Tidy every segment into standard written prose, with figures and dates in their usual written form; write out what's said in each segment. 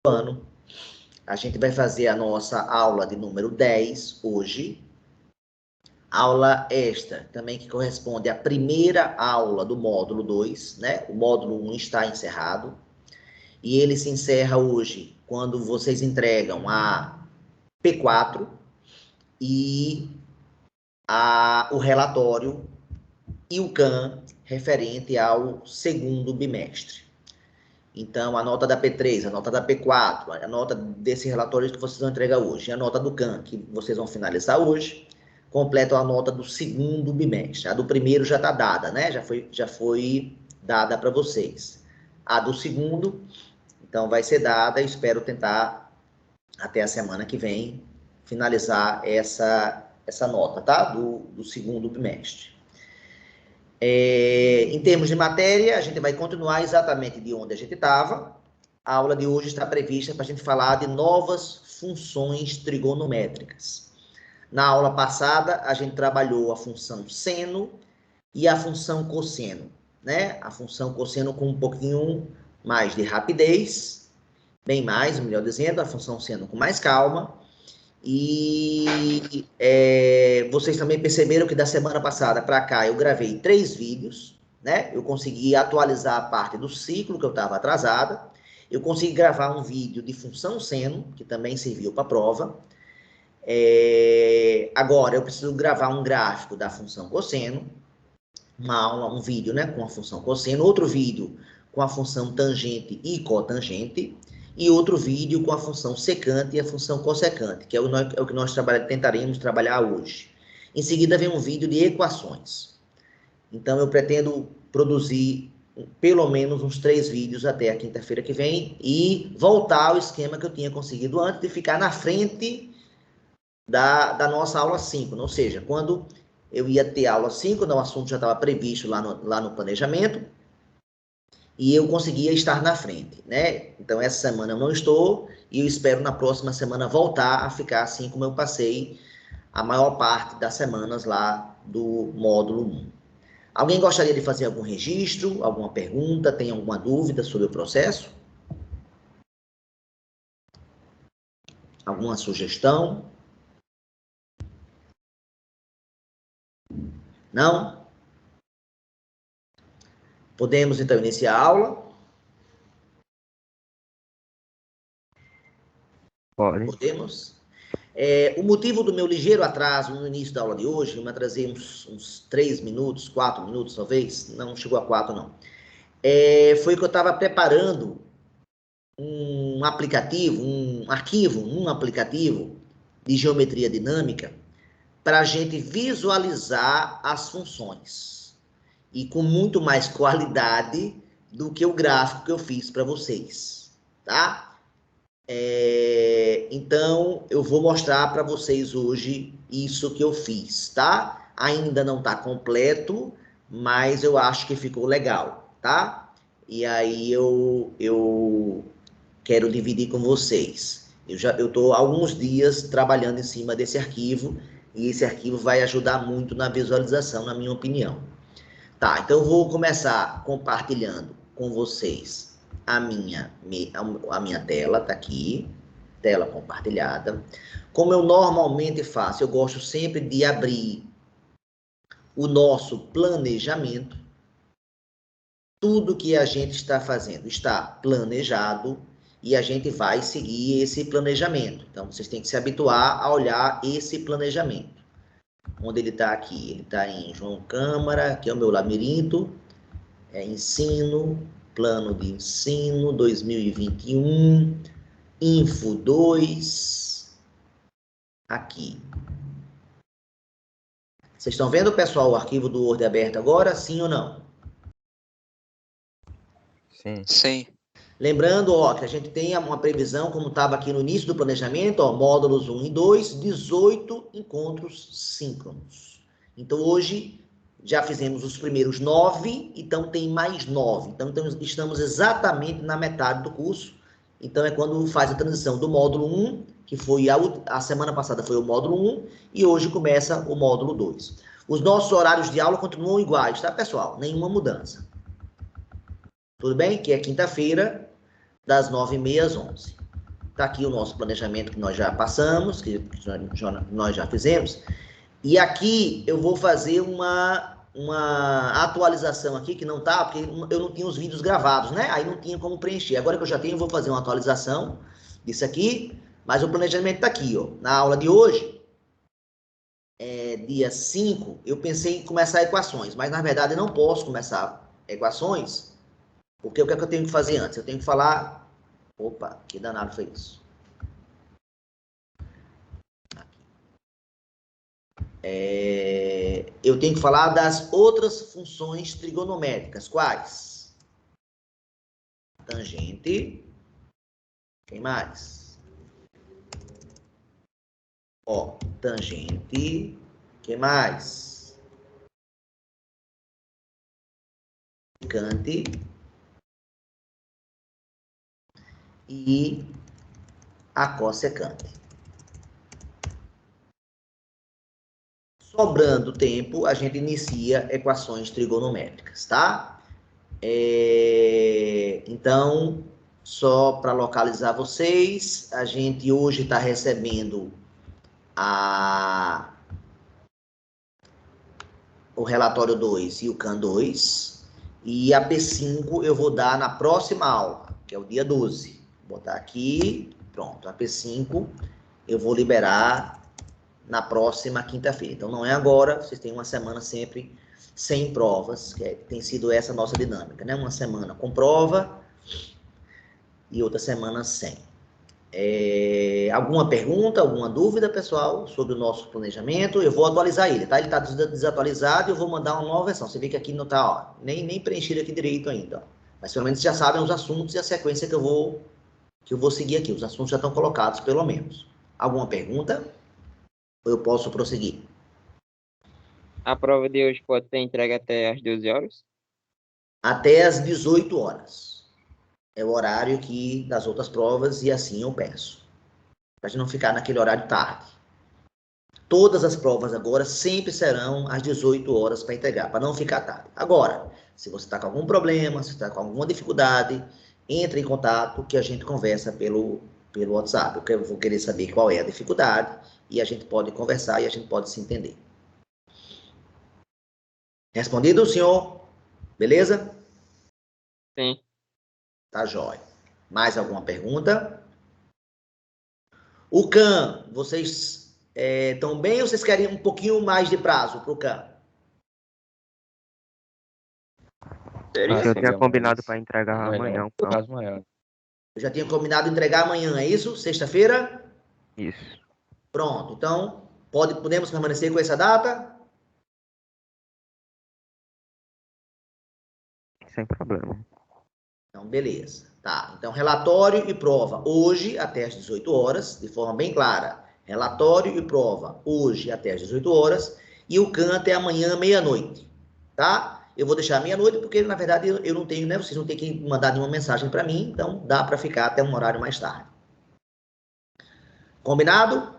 ano. A gente vai fazer a nossa aula de número 10 hoje. Aula esta, também que corresponde à primeira aula do módulo 2, né? O módulo 1 está encerrado. E ele se encerra hoje, quando vocês entregam a P4 e o relatório e o CAN referente ao segundo bimestre. Então, a nota da P3, a nota da P4, a nota desse relatório que vocês vão entregar hoje, a nota do CAN, que vocês vão finalizar hoje, completam a nota do segundo bimestre. A do primeiro já está dada, né? Já foi dada para vocês. A do segundo, então, vai ser dada. Eu espero tentar, até a semana que vem, finalizar essa nota, tá? Do segundo bimestre. Em termos de matéria, a gente vai continuar exatamente de onde a gente estava. A aula de hoje está prevista para a gente falar de novas funções trigonométricas. Na aula passada, a gente trabalhou a função seno e a função cosseno, né? A função cosseno com um pouquinho mais de rapidez, bem mais, melhor dizendo, a função seno com mais calma. E vocês também perceberam que da semana passada para cá eu gravei 3 vídeos, né? Eu consegui atualizar a parte do ciclo, que eu estava atrasada. Eu consegui gravar um vídeo de função seno, que também serviu para a prova. Agora eu preciso gravar um gráfico da função cosseno, uma aula, um vídeo, né, com a função cosseno, outro vídeo com a função tangente e cotangente, e outro vídeo com a função secante e a função cossecante, que é o que nós tentaremos trabalhar hoje. Em seguida vem um vídeo de equações. Então eu pretendo produzir pelo menos uns 3 vídeos até a quinta-feira que vem e voltar ao esquema que eu tinha conseguido antes de ficar na frente da nossa aula 5, ou seja, quando eu ia ter aula 5, o assunto já estava previsto lá no planejamento, e eu conseguia estar na frente, né? Então, essa semana eu não estou, e eu espero na próxima semana voltar a ficar assim como eu passei a maior parte das semanas lá do módulo 1. Alguém gostaria de fazer algum registro, alguma pergunta, tem alguma dúvida sobre o processo? Alguma sugestão? Não? Podemos, então, iniciar a aula? Pode. Podemos? O motivo do meu ligeiro atraso no início da aula de hoje, eu me atrasei uns 3 minutos, 4 minutos talvez, não chegou a 4 não, foi que eu estava preparando um aplicativo, um aplicativo de geometria dinâmica para a gente visualizar as funções e com muito mais qualidade do que o gráfico que eu fiz para vocês, tá? Então, eu vou mostrar para vocês hoje isso que eu fiz, tá? Ainda não está completo, mas eu acho que ficou legal, tá? E aí eu quero dividir com vocês. Eu estou há alguns dias trabalhando em cima desse arquivo, e esse arquivo vai ajudar muito na visualização, na minha opinião. Tá, então eu vou começar compartilhando com vocês a minha tela, tá aqui, tela compartilhada. Como eu normalmente faço, eu gosto sempre de abrir o nosso planejamento. Tudo que a gente está fazendo está planejado e a gente vai seguir esse planejamento. Então, vocês têm que se habituar a olhar esse planejamento. Onde ele está aqui? Ele está em João Câmara, que é o meu labirinto, ensino, plano de ensino 2021, Info 2, aqui. Vocês estão vendo, pessoal, o arquivo do Word aberto agora, sim ou não? Sim. Sim. Lembrando, ó, que a gente tem uma previsão, como estava aqui no início do planejamento, ó, módulos 1 e 2, 18 encontros síncronos. Então, hoje, já fizemos os primeiros 9, então tem mais 9. Então, estamos exatamente na metade do curso. Então, é quando faz a transição do módulo 1, que foi a semana passada foi o módulo 1, e hoje começa o módulo 2. Os nossos horários de aula continuam iguais, tá, pessoal? Nenhuma mudança. Tudo bem? Que é quinta-feira, das 9h30 às 11h. Está aqui o nosso planejamento que nós já passamos, que nós já fizemos. E aqui eu vou fazer uma atualização aqui, que não está, porque eu não tinha os vídeos gravados, né? Aí não tinha como preencher. Agora que eu já tenho, eu vou fazer uma atualização disso aqui, mas o planejamento está aqui, ó. Na aula de hoje, dia 5, eu pensei em começar equações, mas na verdade eu não posso começar equações, porque o que é que eu tenho que fazer antes? Eu tenho que falar... Opa, que danado foi isso? Eu tenho que falar das outras funções trigonométricas. Quais? Tangente. Quem mais? Ó, tangente. Quem mais? Secante. E a cossecante. Sobrando tempo, a gente inicia equações trigonométricas, tá? Então, só para localizar vocês, a gente hoje está recebendo o relatório 2 e o CAN 2, e a P5 eu vou dar na próxima aula, que é o dia 12. Vou botar aqui, pronto, a P5 eu vou liberar na próxima quinta-feira. Então, não é agora, vocês têm uma semana sempre sem provas, que tem sido essa a nossa dinâmica, né? Uma semana com prova e outra semana sem. Alguma pergunta, alguma dúvida, pessoal, sobre o nosso planejamento? Eu vou atualizar ele, tá? Ele está desatualizado e eu vou mandar uma nova versão. Você vê que aqui não está, ó, nem preenchido aqui direito ainda, ó. Mas pelo menos já sabem os assuntos e a sequência que eu vou seguir aqui. Os assuntos já estão colocados, pelo menos. Alguma pergunta? Ou eu posso prosseguir? A prova de hoje pode ser entregue até às 12 horas? Até às 18 horas. É o horário que das outras provas e assim eu peço. Para a gente não ficar naquele horário tarde. Todas as provas agora sempre serão às 18 horas para entregar, para não ficar tarde. Agora, se você está com algum problema, se está com alguma dificuldade, entre em contato que a gente conversa pelo WhatsApp. Eu vou querer saber qual é a dificuldade e a gente pode conversar e a gente pode se entender. Respondido, senhor? Beleza? Sim. Tá jóia. Mais alguma pergunta? O CAN, vocês estão bem ou vocês querem um pouquinho mais de prazo para o CAN? Eu tinha combinado para entregar amanhã. Prazo maior. Eu já tinha combinado entregar amanhã, é isso? Sexta-feira? Isso. Pronto, então podemos permanecer com essa data? Sem problema. Então, beleza. Tá, então relatório e prova hoje até às 18 horas, de forma bem clara. Relatório e prova hoje até às 18 horas e o CAN até amanhã, meia-noite, tá? Eu vou deixar meia-noite porque, na verdade, eu não tenho, né? Vocês não têm que mandar nenhuma mensagem para mim, então dá para ficar até um horário mais tarde. Combinado?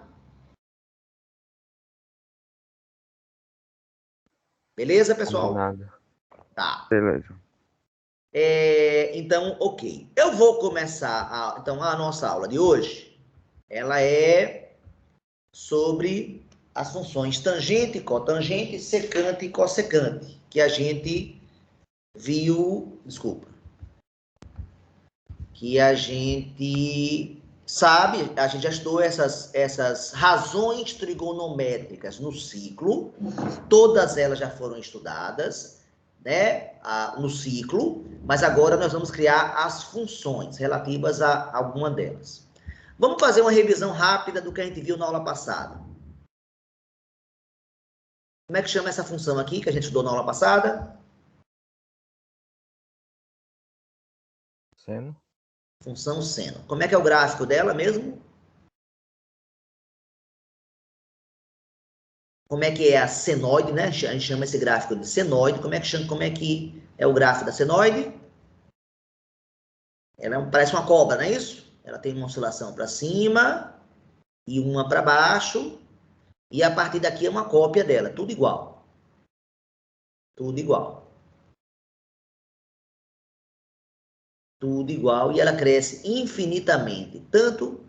Beleza, pessoal? Combinado. Tá. Beleza. Então, ok. Eu vou começar, então, a nossa aula de hoje, ela é sobre as funções tangente, cotangente, secante e cossecante, que a gente viu, desculpa, que a gente sabe, a gente já estudou essas razões trigonométricas no ciclo, todas elas já foram estudadas, né, no ciclo, mas agora nós vamos criar as funções relativas a alguma delas. Vamos fazer uma revisão rápida do que a gente viu na aula passada. Como é que chama essa função aqui que a gente estudou na aula passada? Seno. Função seno. Como é que é o gráfico dela mesmo? Como é que é a senoide, né? A gente chama esse gráfico de senoide. Como é que é o gráfico da senoide? Ela parece uma cobra, não é isso? Ela tem uma oscilação para cima e uma para baixo. E a partir daqui é uma cópia dela. Tudo igual. Tudo igual. Tudo igual. E ela cresce infinitamente. Tanto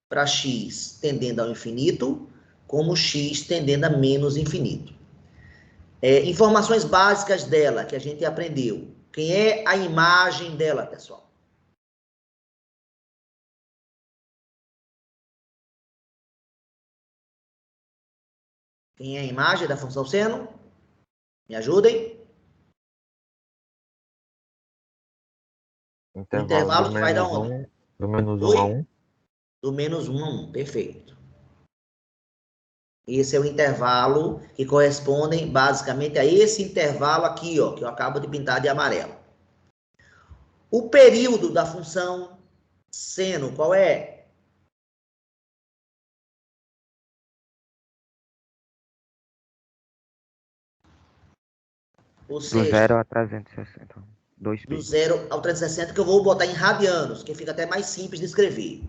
para x tendendo ao infinito, como x tendendo a menos infinito. Informações básicas dela que a gente aprendeu. Quem é a imagem dela, pessoal? Quem é a imagem da função seno? Me ajudem. Intervalo que vai dar onde? Do menos 1 a 1. Do menos 1 a 1, perfeito. Esse é o intervalo que corresponde basicamente a esse intervalo aqui, ó, que eu acabo de pintar de amarelo. O período da função seno, qual é? Ou seja, do 0 a 360. 2π. Do 0 ao 360, que eu vou botar em radianos, que fica até mais simples de escrever.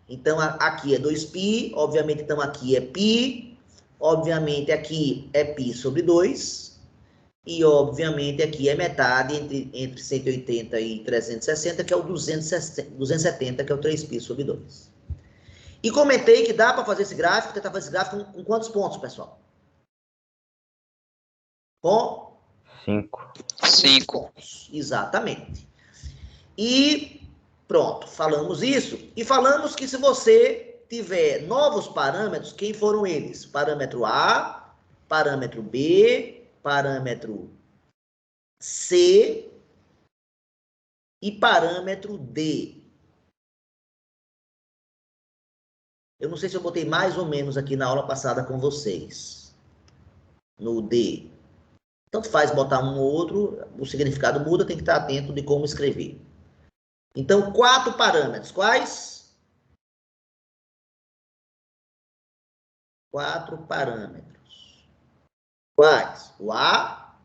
Então, aqui é 2π, obviamente, então aqui é π, obviamente aqui é π sobre 2, e obviamente aqui é metade entre 180 e 360, que é o 270, que é o 3π sobre 2. E comentei que dá para fazer esse gráfico, tentar fazer esse gráfico com quantos pontos, pessoal? Com 5. 5 pontos, exatamente. E pronto, falamos isso. E falamos que se você tiver novos parâmetros, quem foram eles? Parâmetro A, parâmetro B, parâmetro C e parâmetro D. Eu não sei se eu botei mais ou menos aqui na aula passada com vocês. No D. Tanto faz botar um ou outro, o significado muda, tem que estar atento de como escrever. Então, 4 parâmetros. Quais? 4 parâmetros. Quais? O A,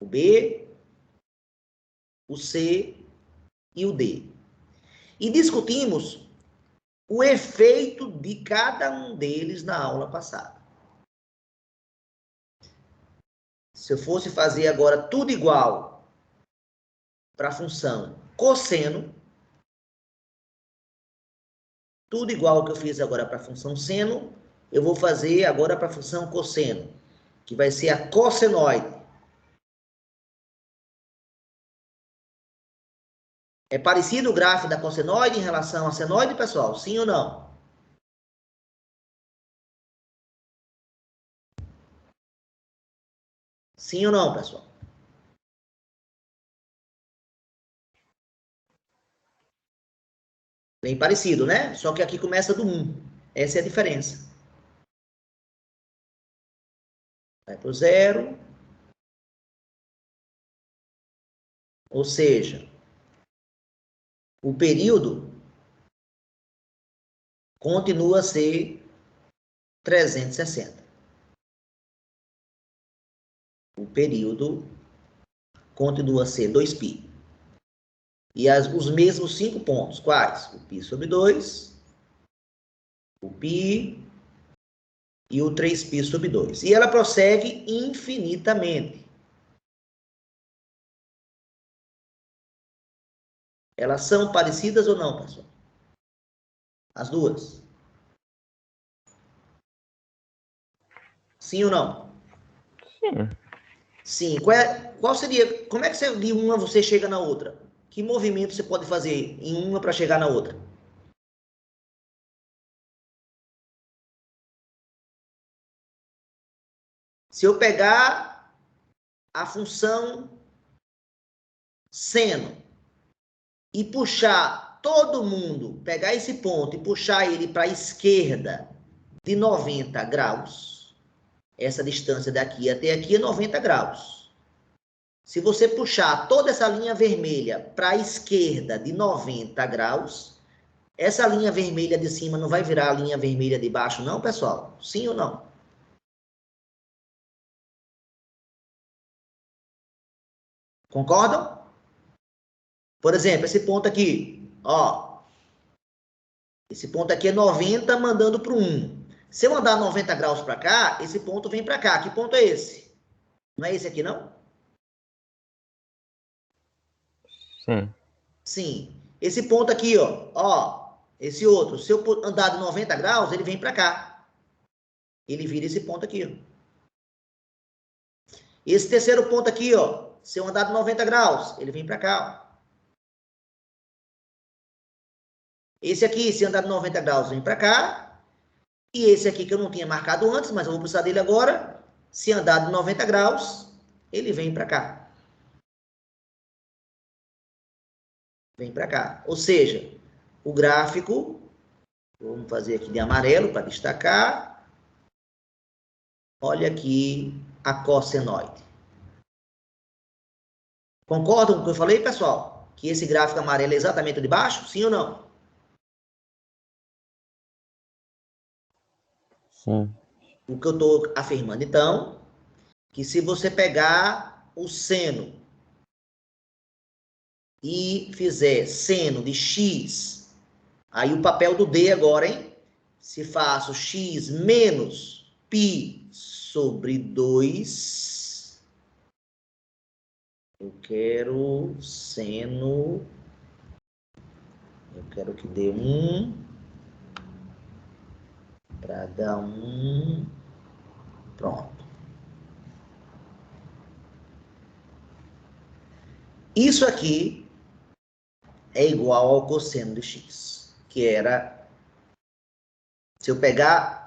o B, o C e o D. E discutimos o efeito de cada um deles na aula passada. Se eu fosse fazer agora tudo igual para a função cosseno, tudo igual ao que eu fiz agora para a função seno, eu vou fazer agora para a função cosseno, que vai ser a cossenoide. É parecido o gráfico da cossenoide em relação à senoide, pessoal? Sim ou não? Sim ou não, pessoal? Bem parecido, né? Só que aqui começa do 1. Essa é a diferença. Vai para o 0. Ou seja, o período continua a ser 360. O período continua a ser 2π. E os mesmos 5 pontos. Quais? O π sobre 2, o π e o 3π sobre 2. E ela prossegue infinitamente. Elas são parecidas ou não, pessoal? As duas? Sim ou não? Sim. Sim. Qual seria? Como é que de uma você chega na outra? Que movimento você pode fazer em uma para chegar na outra? Se eu pegar a função seno e puxar todo mundo, pegar esse ponto e puxar ele para a esquerda de 90 graus, essa distância daqui até aqui é 90 graus. Se você puxar toda essa linha vermelha para a esquerda de 90 graus, essa linha vermelha de cima não vai virar a linha vermelha de baixo, não, pessoal? Sim ou não? Concordam? Por exemplo, esse ponto aqui, ó. Esse ponto aqui é 90 mandando para o 1. Se eu mandar 90 graus para cá, esse ponto vem para cá. Que ponto é esse? Não é esse aqui, não? Sim. Sim. Esse ponto aqui, ó. Esse outro, se eu andar de 90 graus, ele vem para cá. Ele vira esse ponto aqui, ó. Esse terceiro ponto aqui, ó, se eu andar de 90 graus, ele vem para cá, ó. Esse aqui, se andar de 90 graus, vem para cá. E esse aqui que eu não tinha marcado antes, mas eu vou precisar dele agora, se andar de 90 graus, ele vem para cá. Vem para cá. Ou seja, o gráfico, vamos fazer aqui de amarelo para destacar. Olha aqui a cossenoide. Concordam com o que eu falei, pessoal? Que esse gráfico amarelo é exatamente o de baixo? Sim ou não? Sim. O que eu estou afirmando, então, que se você pegar o seno e fizer seno de x, aí o papel do D agora, hein? Se faço x menos π sobre 2, eu quero seno, eu quero que dê 1, para dar 1, pronto. Isso aqui é igual ao cosseno de x, que era, se eu pegar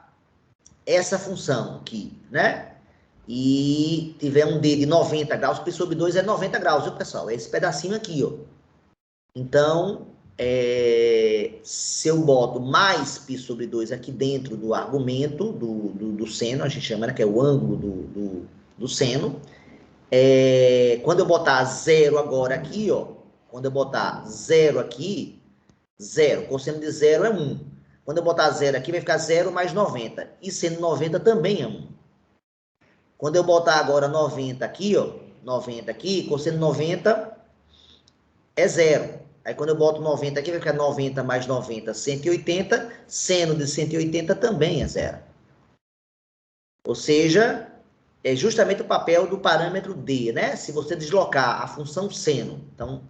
essa função aqui, né? E tiver um D de 90 graus, π sobre 2 é 90 graus, viu, pessoal? É esse pedacinho aqui, ó. Então, se eu boto mais π sobre 2 aqui dentro do argumento do seno, a gente chama, né, que é o ângulo do seno, quando eu botar zero agora aqui, ó, quando eu botar zero aqui, zero, cosseno de zero é 1. Quando eu botar zero aqui, vai ficar 0 mais 90. E seno 90 também é 1. Quando eu botar agora 90 aqui, ó, 90 aqui, cosseno 90 é 0. Aí quando eu boto 90 aqui, vai ficar 90 mais 90, 180. Seno de 180 também é 0. Ou seja, é justamente o papel do parâmetro D, né? Se você deslocar a função seno, então,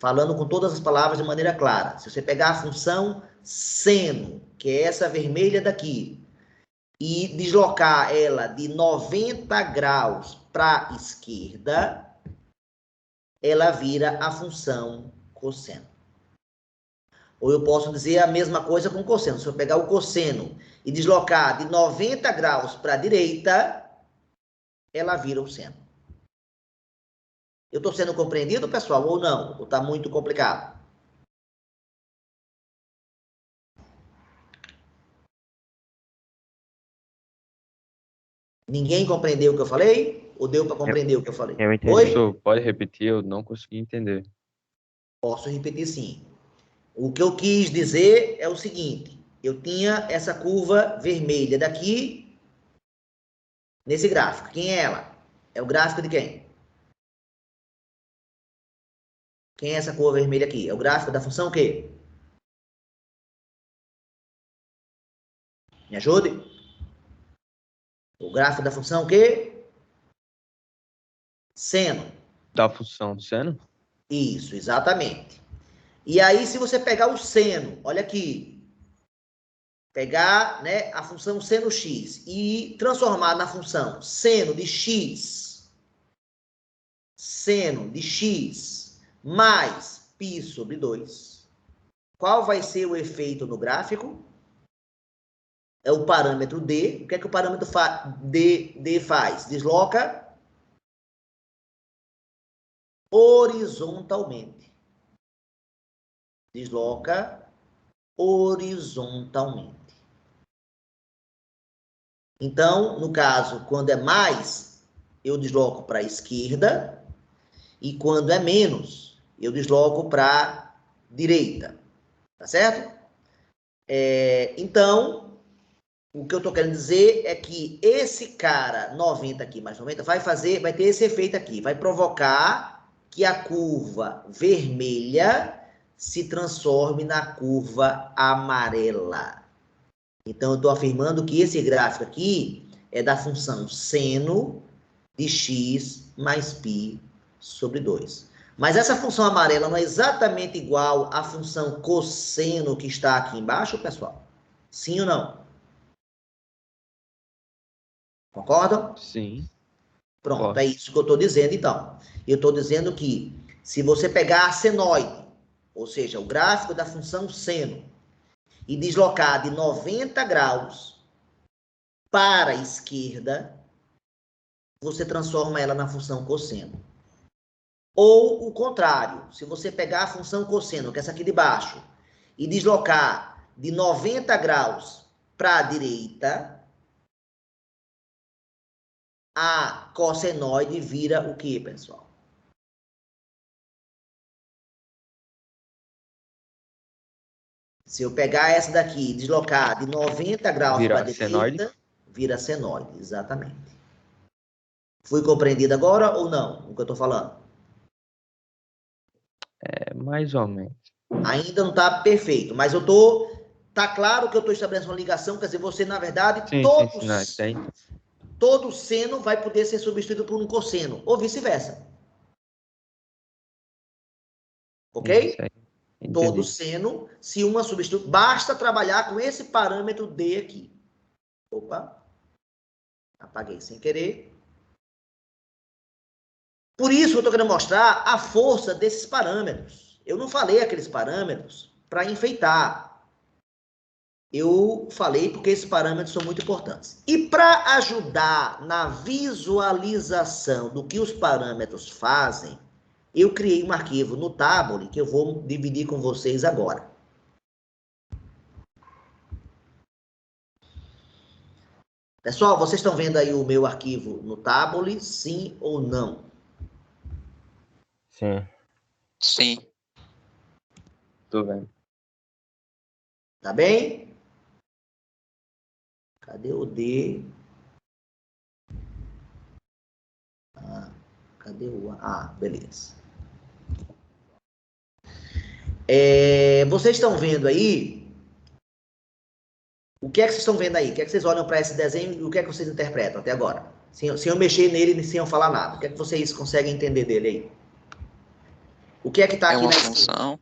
falando com todas as palavras de maneira clara, se você pegar a função seno, que é essa vermelha daqui, e deslocar ela de 90 graus para a esquerda, ela vira a função cosseno. Ou eu posso dizer a mesma coisa com cosseno. Se eu pegar o cosseno e deslocar de 90 graus para a direita, ela vira o seno. Eu estou sendo compreendido, pessoal, ou não? Ou está muito complicado? Ninguém compreendeu o que eu falei? Ou deu para compreender o que eu falei? Eu entendi. Oi? Professor, pode repetir? Eu não consegui entender. Posso repetir sim. O que eu quis dizer é o seguinte. Eu tinha essa curva vermelha daqui, nesse gráfico. Quem é ela? É o gráfico de quem? Quem é essa curva vermelha aqui? É o gráfico da função o quê? Me ajude? O gráfico da função o quê? Seno. Da função do seno? Isso, exatamente. E aí, se você pegar o seno, olha aqui, pegar, né, a função seno x e transformar na função seno de x mais π sobre 2, qual vai ser o efeito no gráfico? É o parâmetro D. O que é que o parâmetro D faz? Desloca horizontalmente. Desloca horizontalmente. Então, no caso, quando é mais, eu desloco para a esquerda. E quando é menos, eu desloco para a direita. Tá certo? Então, o que eu estou querendo dizer é que esse cara, 90 aqui mais 90, vai ter esse efeito aqui. Vai provocar que a curva vermelha se transforme na curva amarela. Então, eu estou afirmando que esse gráfico aqui é da função seno de x mais π sobre 2. Mas essa função amarela não é exatamente igual à função cosseno que está aqui embaixo, pessoal? Sim ou não? Concordam? Sim. Pronto, é isso que eu estou dizendo, então. Eu estou dizendo que se você pegar a senoide, ou seja, o gráfico da função seno, e deslocar de 90 graus para a esquerda, você transforma ela na função cosseno. Ou o contrário, se você pegar a função cosseno, que é essa aqui de baixo, e deslocar de 90 graus para a direita, a cossenoide vira o quê, pessoal? Se eu pegar essa daqui e deslocar de 90 graus para a direita, vira senoide, exatamente. Fui compreendido agora ou não, o que eu estou falando? É, mais ou menos. Ainda não está perfeito, mas eu estou... Tá claro que eu estou estabelecendo uma ligação, quer dizer, você, na verdade, Sim, todo seno vai poder ser substituído por um cosseno, ou vice-versa. Ok? Todo seno, se uma substitui, basta trabalhar com esse parâmetro D aqui. Opa, apaguei sem querer. Por isso que eu estou querendo mostrar a força desses parâmetros. Eu não falei aqueles parâmetros para enfeitar. Eu falei porque esses parâmetros são muito importantes. E para ajudar na visualização do que os parâmetros fazem, eu criei um arquivo no Tabule que eu vou dividir com vocês agora. Pessoal, vocês estão vendo aí o meu arquivo no Tabule, sim ou não? Sim. Sim. Tô vendo. Tá bem? Cadê o D? Cadê o A? Ah, beleza. Vocês estão vendo aí? O que é que vocês estão vendo aí? O que é que vocês olham para esse desenho e o que é que vocês interpretam até agora? Sem eu mexer nele e sem eu falar nada. O que é que vocês conseguem entender dele aí? O que é que está aqui na esquerda? É uma função.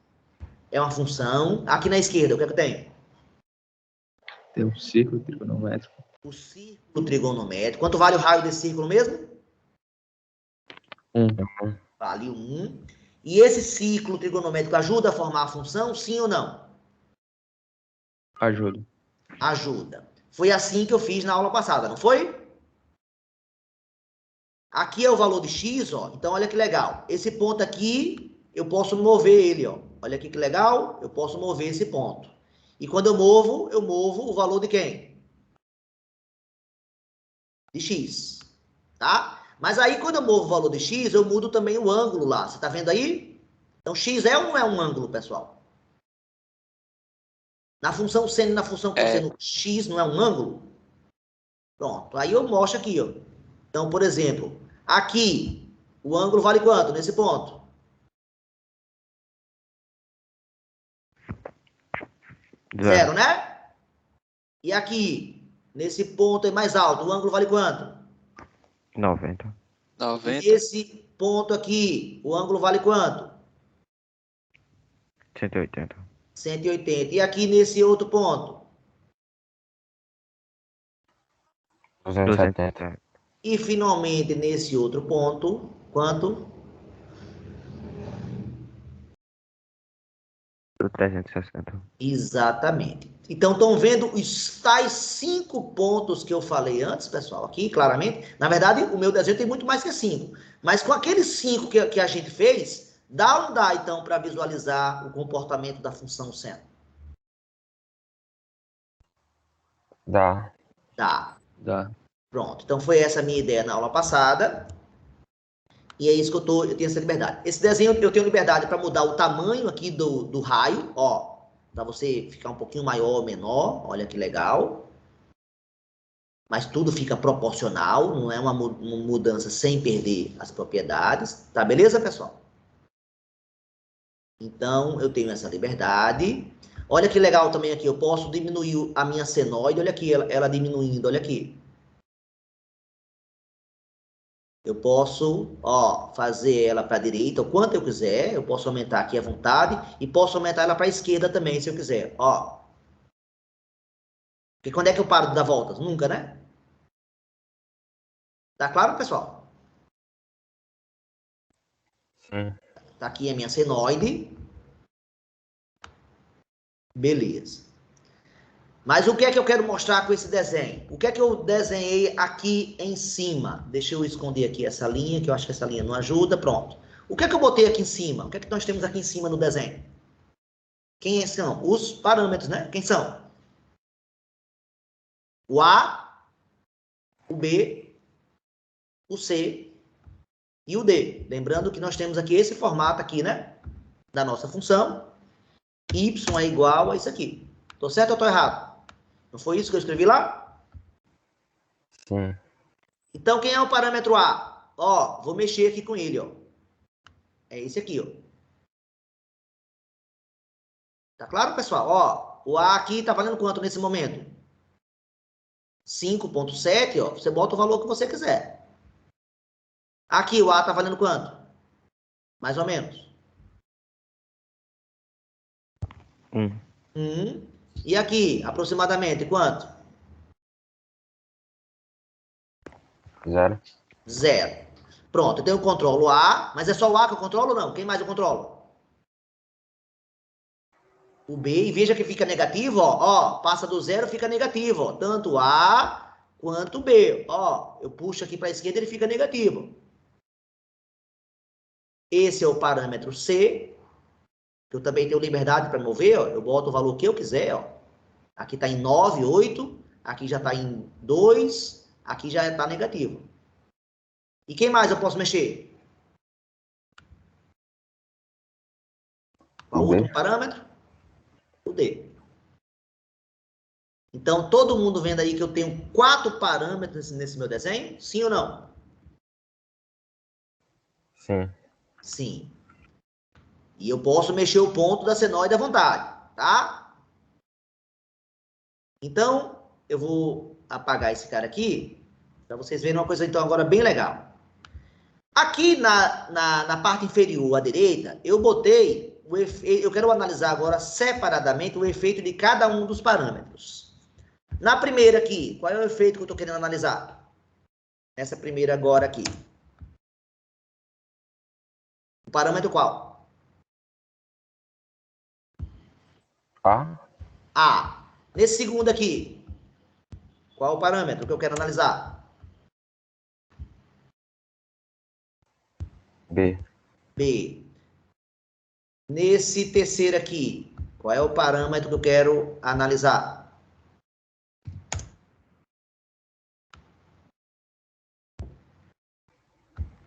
É uma função. Aqui na esquerda, o que é que tem? Tem um círculo trigonométrico. O círculo trigonométrico. Quanto vale o raio desse círculo mesmo? 1. Vale 1. E esse círculo trigonométrico ajuda a formar a função, sim ou não? Ajuda. Ajuda. Foi assim que eu fiz na aula passada, não foi? Aqui é o valor de x, ó. Então, olha que legal. Esse ponto aqui, eu posso mover ele, ó. Olha aqui que legal. Eu posso mover esse ponto. E quando eu movo o valor de quem? De x. Tá? Mas aí, quando eu movo o valor de x, eu mudo também o ângulo lá. Você tá vendo aí? Então, x é ou não é um ângulo, pessoal? Na função seno e na função cosseno, x não é um ângulo? Pronto. Aí eu mostro aqui, ó. Então, por exemplo, aqui, o ângulo vale quanto nesse ponto? 0, né? E aqui, nesse ponto aí mais alto, o ângulo vale quanto? 90. E esse ponto aqui, o ângulo vale quanto? 180. 180. E aqui nesse outro ponto? 270. E finalmente nesse outro ponto, quanto? 360. Exatamente. Então, estão vendo os tais 5 pontos que eu falei antes, pessoal, aqui, claramente. Na verdade, o meu desenho tem muito mais que 5. Mas com aqueles 5 que a gente fez, dá ou não dá, então, para visualizar o comportamento da função seno? Dá. Dá. Pronto. Então, foi essa a minha ideia na aula passada. E é isso que eu tenho essa liberdade. Esse desenho eu tenho liberdade para mudar o tamanho aqui do raio, ó. Para você ficar um pouquinho maior ou menor. Olha que legal. Mas tudo fica proporcional, não é uma mudança sem perder as propriedades. Tá beleza, pessoal? Então, eu tenho essa liberdade. Olha que legal também aqui, eu posso diminuir a minha senoide. Olha aqui, ela diminuindo, olha aqui. Eu posso, ó, fazer ela para a direita o quanto eu quiser. Eu posso aumentar aqui à vontade. E posso aumentar ela para a esquerda também, se eu quiser. Ó. Porque quando é que eu paro de dar voltas? Nunca, né? Tá claro, pessoal? Sim. Tá aqui a minha senoide. Beleza. Mas o que é que eu quero mostrar com esse desenho? O que é que eu desenhei aqui em cima? Deixa eu esconder aqui essa linha, que eu acho que essa linha não ajuda. Pronto. O que é que eu botei aqui em cima? O que é que nós temos aqui em cima no desenho? Quem são? Os parâmetros, né? Quem são? O A, o B, o C e o D. Lembrando que nós temos aqui esse formato aqui, né? Da nossa função. Y é igual a isso aqui. Tô certo ou tô errado? Não foi isso que eu escrevi lá? Sim. Então, quem é o parâmetro A? Ó, vou mexer aqui com ele, ó. É esse aqui, ó. Tá claro, pessoal? Ó, o A aqui tá valendo quanto nesse momento? 5,7, ó. Você bota o valor que você quiser. Aqui, o A tá valendo quanto? Mais ou menos. 1. E aqui, aproximadamente, quanto? 0. 0. Pronto, então eu controlo A, mas é só o A que eu controlo ou não? Quem mais eu controlo? O B, e veja que fica negativo, ó, passa do 0, fica negativo, ó, tanto A quanto B, ó, eu puxo aqui para a esquerda, ele fica negativo. Esse é o parâmetro C, que eu também tenho liberdade para mover, ó, eu boto o valor que eu quiser, ó, aqui está em 9, 8, aqui já está em 2, aqui já está negativo. E quem mais eu posso mexer? Qual o último parâmetro? O D. Então, todo mundo vendo aí que eu tenho 4 parâmetros nesse meu desenho? Sim ou não? Sim. Sim. E eu posso mexer o ponto da senoide à vontade, tá? Então, eu vou apagar esse cara aqui, para vocês verem uma coisa, então, agora bem legal. Aqui na parte inferior à direita, eu botei o efeito, eu quero analisar agora separadamente o efeito de cada um dos parâmetros. Na primeira aqui, qual é o efeito que eu estou querendo analisar? Nessa primeira agora aqui. O parâmetro qual? A. A. Nesse segundo aqui, qual é o parâmetro que eu quero analisar? B. B. Nesse terceiro aqui, qual é o parâmetro que eu quero analisar?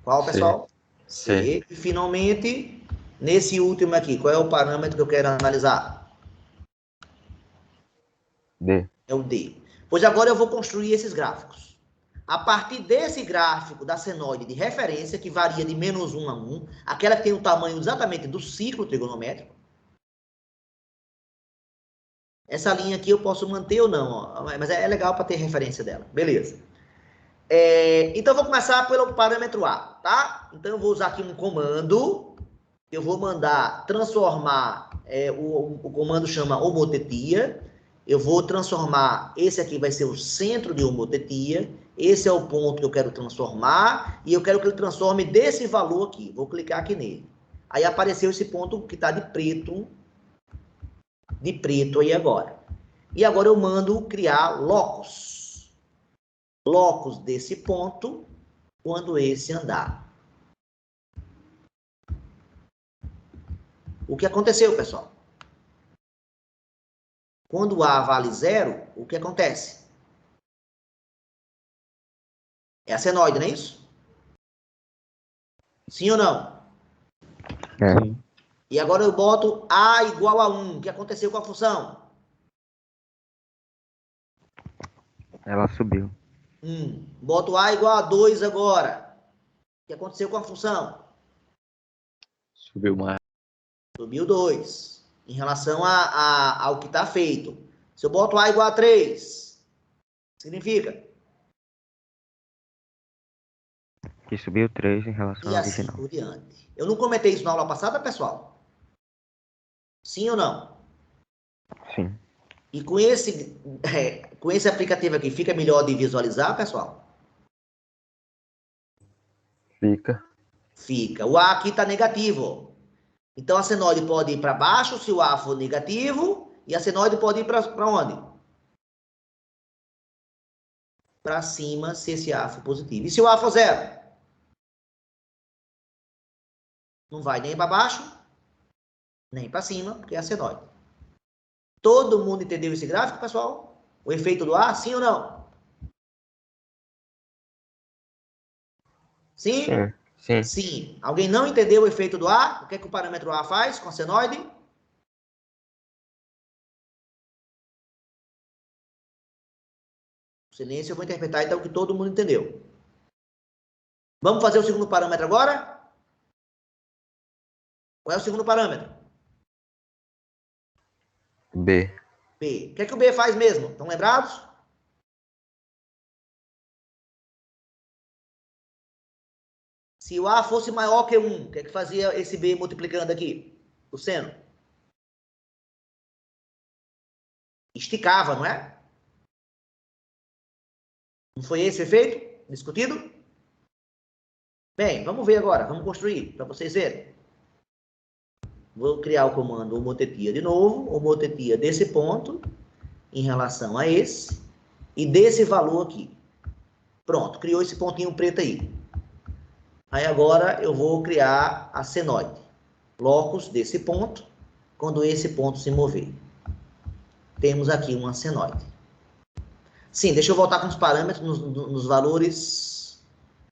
Qual, pessoal? C. C. E, finalmente, nesse último aqui, qual é o parâmetro que eu quero analisar? D. É o D. Pois agora eu vou construir esses gráficos. A partir desse gráfico da senoide de referência, que varia de -1 a 1, aquela que tem o tamanho exatamente do ciclo trigonométrico, essa linha aqui eu posso manter ou não, ó, mas é legal para ter referência dela. Beleza. Então, eu vou começar pelo parâmetro A, tá? Então, eu vou usar aqui um comando. Eu vou mandar transformar, o comando chama homotetia. Eu vou transformar, esse aqui vai ser o centro de homotetia. Esse é o ponto que eu quero transformar. E eu quero que ele transforme desse valor aqui. Vou clicar aqui nele. Aí apareceu esse ponto que está de preto aí agora. E agora eu mando criar locus. Locus desse ponto quando esse andar. O que aconteceu, pessoal? Quando A vale 0, o que acontece? É a senoide, não é isso? Sim ou não? É. E agora eu boto A igual a 1. O que aconteceu com a função? Ela subiu. Boto A igual a 2 agora. O que aconteceu com a função? Subiu mais. Subiu 2. Em relação ao que está feito. Se eu boto A igual a 3, significa? que subiu 3 em relação E ao assim original. por diante. Eu não comentei isso na aula passada, pessoal? Sim ou não? Sim. E com esse aplicativo aqui, fica melhor de visualizar, pessoal? Fica. Fica. O A aqui está negativo. Então, a senoide pode ir para baixo se o A for negativo. E a senoide pode ir para onde? Para cima se esse A for positivo. E se o A for zero? Não vai nem para baixo, nem para cima, porque é a senoide. Todo mundo entendeu esse gráfico, pessoal? O efeito do A, sim ou não? Sim? Sim. Sim. Sim. Alguém não entendeu o efeito do A? O que é que o parâmetro A faz com a senoide? Silêncio, eu vou interpretar então o que todo mundo entendeu. Vamos fazer o segundo parâmetro agora? Qual é o segundo parâmetro? B. B. O que é que o B faz mesmo? Estão lembrados? Se o A fosse maior que 1, o que é que fazia esse B multiplicando aqui? O seno. Esticava, não é? Não foi esse o efeito discutido? Bem, vamos ver agora. Vamos construir para vocês verem. Vou criar o comando homotetia de novo. Homotetia desse ponto em relação a esse. E desse valor aqui. Pronto, criou esse pontinho preto aí. Aí agora eu vou criar a senoide. Locus desse ponto, quando esse ponto se mover. Temos aqui uma senoide. Sim, deixa eu voltar com os parâmetros nos valores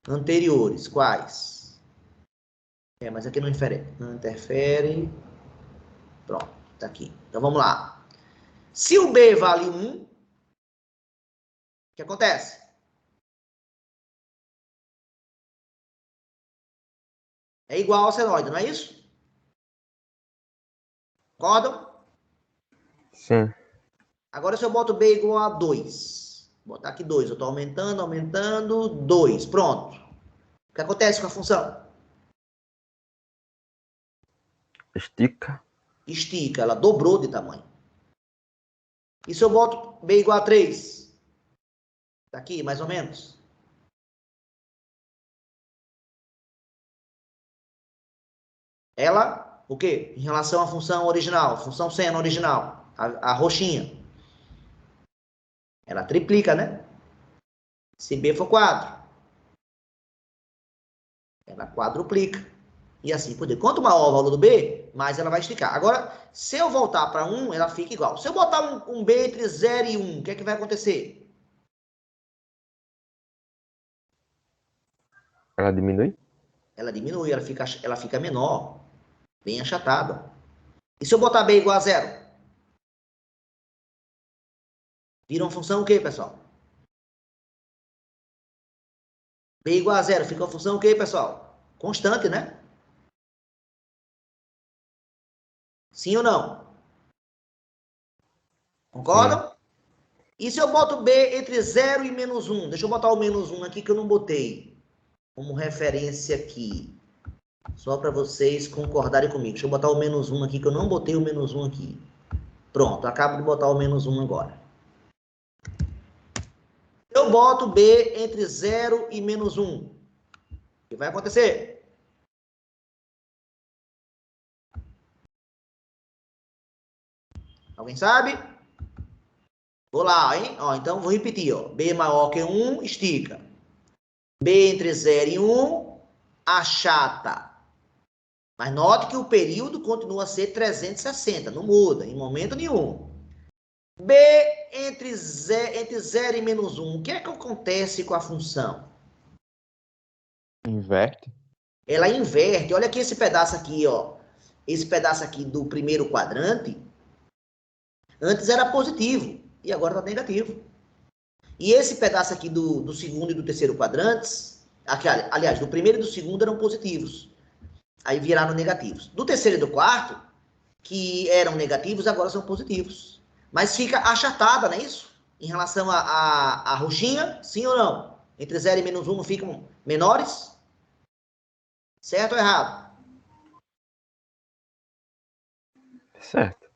anteriores. Quais? Mas aqui não interfere. Não interfere. Pronto, tá aqui. Então vamos lá. Se o B vale 1, o que acontece? É igual ao senoide, não é isso? Concordam? Sim. Agora se eu boto B igual a 2. Vou botar aqui 2. Eu estou aumentando, 2. Pronto. O que acontece com a função? Estica. Estica, ela dobrou de tamanho. E se eu boto B igual a 3? Tá aqui, mais ou menos. Ela, o quê? Em relação à função original, função seno original, a roxinha. Ela triplica, né? Se B for 4, ela quadruplica. E assim por diante. Quanto maior o valor do B, mais ela vai esticar. Agora, se eu voltar para 1, ela fica igual. Se eu botar um B entre 0 e 1, o que é que vai acontecer? Ela diminui? Ela diminui, ela fica menor, bem achatada. E se eu botar B igual a 0? Vira uma função o quê, pessoal? B igual a 0, fica uma função o quê, pessoal? Constante, né? Sim ou não? Concordam? E se eu boto B entre 0 e menos 1? Deixa eu botar o menos 1 aqui que eu não botei como referência aqui. Só para vocês concordarem comigo. Deixa eu botar o menos 1 aqui, que eu não botei o menos 1 aqui. Pronto, acabo de botar o menos 1 agora. Eu boto B entre 0 e menos 1. O que vai acontecer? Alguém sabe? Vou lá, hein? Ó, então, vou repetir. Ó. B maior que 1, estica. B entre 0 e 1, achata. Mas note que o período continua a ser 360, não muda em momento nenhum. B entre 0 e menos 1, o que é que acontece com a função? Inverte. Ela inverte. Olha aqui esse pedaço aqui, ó. Esse pedaço aqui do primeiro quadrante, antes era positivo e agora está negativo. E esse pedaço aqui do segundo e do terceiro quadrantes, aqui, aliás, do primeiro e do segundo eram positivos. Aí viraram negativos. Do terceiro e do quarto, que eram negativos, agora são positivos. Mas fica achatada, não é isso? Em relação à roxinha, sim ou não? Entre 0 e menos 1 não ficam menores? Certo ou errado? Certo.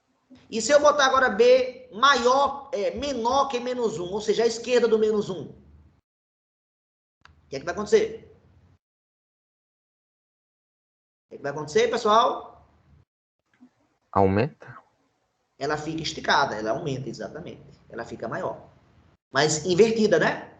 E se eu botar agora B menor que menos 1, ou seja, a esquerda do menos 1, o que é que vai acontecer? O que é que vai acontecer, pessoal? Aumenta. Ela fica esticada, ela aumenta, exatamente. Ela fica maior. Mas invertida, né?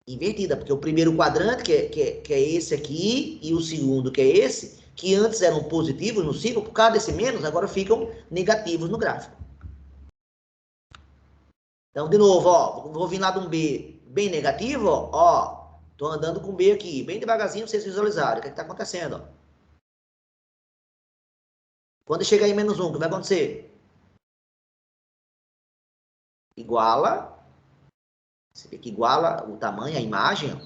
Invertida, porque o primeiro quadrante, que é esse aqui, e o segundo, que é esse, que antes eram positivos no ciclo, por causa desse menos, agora ficam negativos no gráfico. Então, de novo, ó, vou vir lá de um B bem negativo, ó, tô andando com B aqui, bem devagarzinho, pra vocês visualizarem o que está acontecendo, ó. Quando chegar em menos 1, o que vai acontecer? Iguala, você vê que iguala o tamanho, a imagem, ó,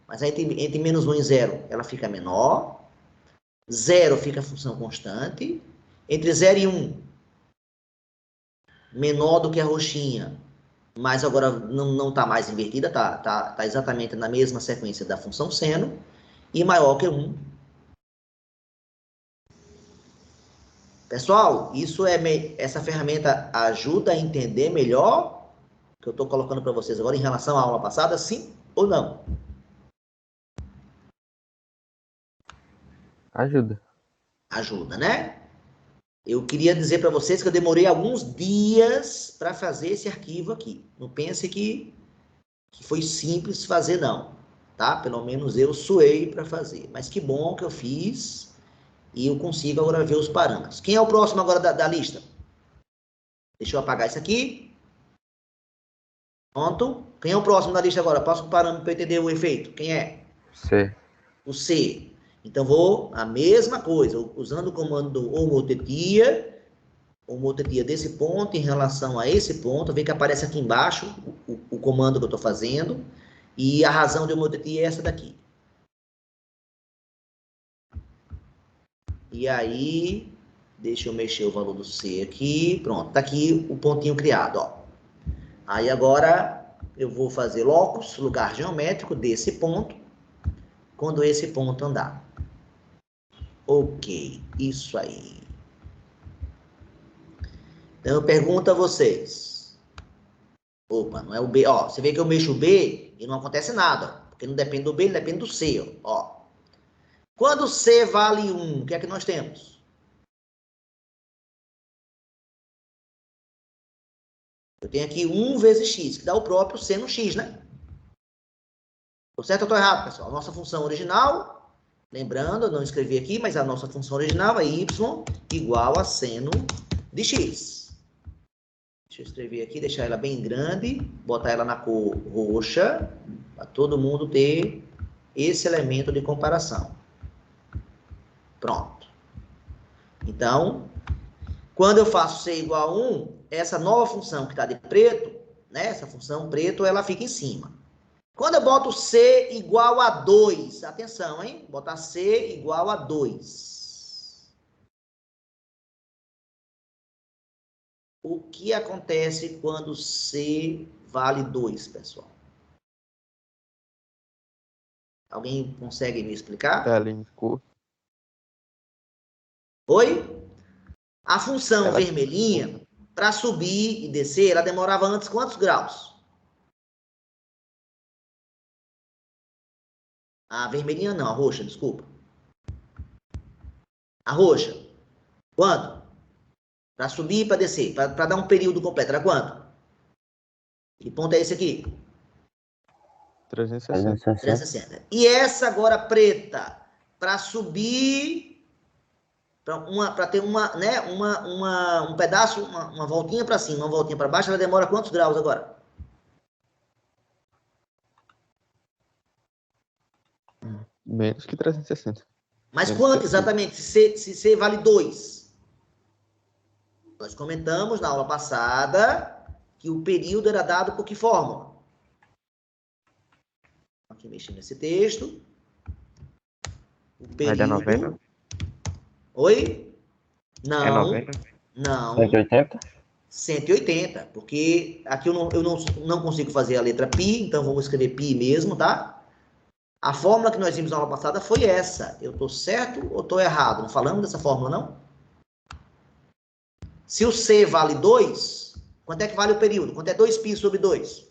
mas aí entre menos 1 e 0, ela fica menor, 0 fica a função constante, entre 0 e 1, menor do que a roxinha, mas agora não está mais invertida, tá exatamente na mesma sequência da função seno, e maior que 1. Pessoal, essa ferramenta ajuda a entender melhor o que eu estou colocando para vocês agora em relação à aula passada, sim ou não? Ajuda. Ajuda, né? Eu queria dizer para vocês que eu demorei alguns dias para fazer esse arquivo aqui. Não pense que foi simples fazer, não. Tá? Pelo menos eu suei para fazer. Mas que bom que eu fiz e eu consigo agora ver os parâmetros. Quem é o próximo agora da lista? Deixa eu apagar isso aqui. Pronto. Quem é o próximo da lista agora? Passo o parâmetro para eu entender o efeito. Quem é? C. O C. Então, vou a mesma coisa, usando o comando homotetia desse ponto em relação a esse ponto. Vê que aparece aqui embaixo o comando que eu estou fazendo. E a razão de homotetia é essa daqui. E aí, deixa eu mexer o valor do C aqui. Pronto, tá aqui o pontinho criado, ó. Aí agora eu vou fazer locus, lugar geométrico desse ponto, quando esse ponto andar. Ok, isso aí. Então eu pergunto a vocês. Opa, não é o B, ó. Você vê que eu mexo o B e não acontece nada, ó, porque não depende do B, ele depende do C, ó. Quando C vale 1, o que é que nós temos? Eu tenho aqui 1 vezes x, que dá o próprio C no x, né? Tô certo ou tô errado, pessoal? A nossa função original, lembrando, eu não escrevi aqui, mas a nossa função original é y igual a seno de x. Deixa eu escrever aqui, deixar ela bem grande, botar ela na cor roxa, para todo mundo ter esse elemento de comparação. Pronto. Então, quando eu faço C igual a 1, essa nova função que está de preto, né, essa função preto, ela fica em cima. Quando eu boto C igual a 2, atenção, hein? Botar C igual a 2. O que acontece quando C vale 2, pessoal? Alguém consegue me explicar? Ela indicou. Oi? A função vermelhinha, para subir e descer, ela demorava antes quantos graus? A vermelhinha não, a roxa, desculpa. A roxa. Quanto? Para subir e para descer, para dar um período completo, era quanto? Que ponto é esse aqui? 360. 360. E essa agora preta, para subir, para ter né, um pedaço, uma voltinha para cima, uma voltinha para baixo, ela demora quantos graus agora? Menos que 360. Mas quanto exatamente? Se C vale 2. Nós comentamos na aula passada que o período era dado por que fórmula? Aqui mexendo nesse texto. O período... Vai dar 90? Oi? Não. É 90? Não. 180? 180, porque aqui eu não consigo fazer a letra π, então vamos escrever π mesmo, tá? A fórmula que nós vimos na aula passada foi essa. Eu estou certo ou estou errado? Não falamos dessa fórmula, não? Se o C vale 2, quanto é que vale o período? Quanto é 2π sobre 2?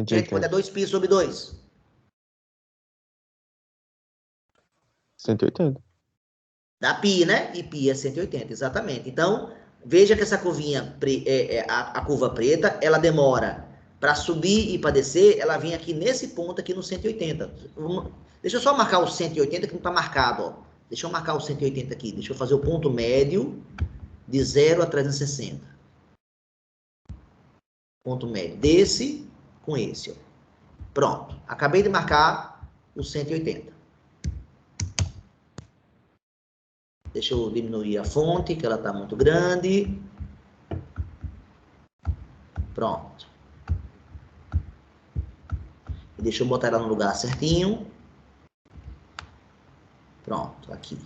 Gente, quanto é 2π sobre 2? 180. Dá π, né? E π é 180, exatamente. Então, veja que essa curvinha, a curva preta, ela demora para subir e para descer, ela vem aqui nesse ponto aqui no 180. Deixa eu só marcar o 180 que não está marcado, ó. Deixa eu marcar o 180 aqui. Deixa eu fazer o ponto médio de 0 a 360. Ponto médio desse com esse, ó. Pronto. Acabei de marcar o 180. Deixa eu diminuir a fonte, que ela está muito grande. Pronto. E deixa eu botar ela no lugar certinho. Pronto, aqui.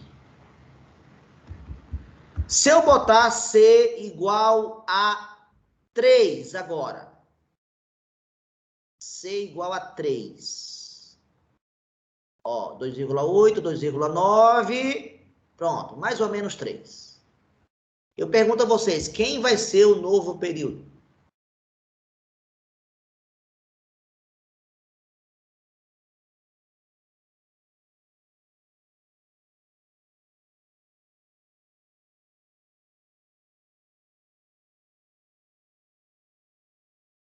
Se eu botar C igual a 3 agora. C igual a 3. Ó, 2,8, 2,9. Pronto, mais ou menos 3. Eu pergunto a vocês, quem vai ser o novo período?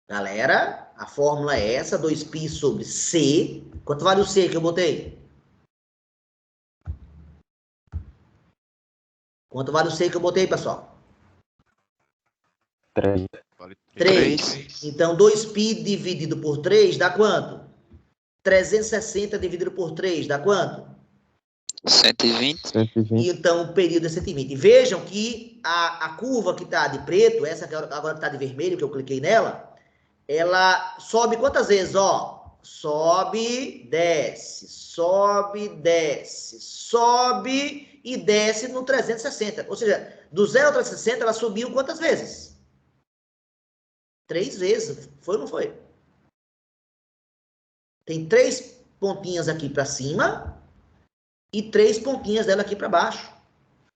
Galera, a fórmula é essa, 2π sobre C. Quanto vale o C que eu botei? Quanto vale o C que eu botei, pessoal? 3. 3. Então, 2π dividido por 3 dá quanto? 360 dividido por 3 dá quanto? 120. 120. Então, o período é 120. Vejam que a curva que está de preto, essa que agora está de vermelho, que eu cliquei nela, ela sobe quantas vezes? Ó, sobe, desce, sobe e desce no 360. Ou seja, do 0 ao 360, ela subiu quantas vezes? 3 vezes. Foi ou não foi? Tem 3 pontinhas aqui para cima e 3 pontinhas dela aqui para baixo.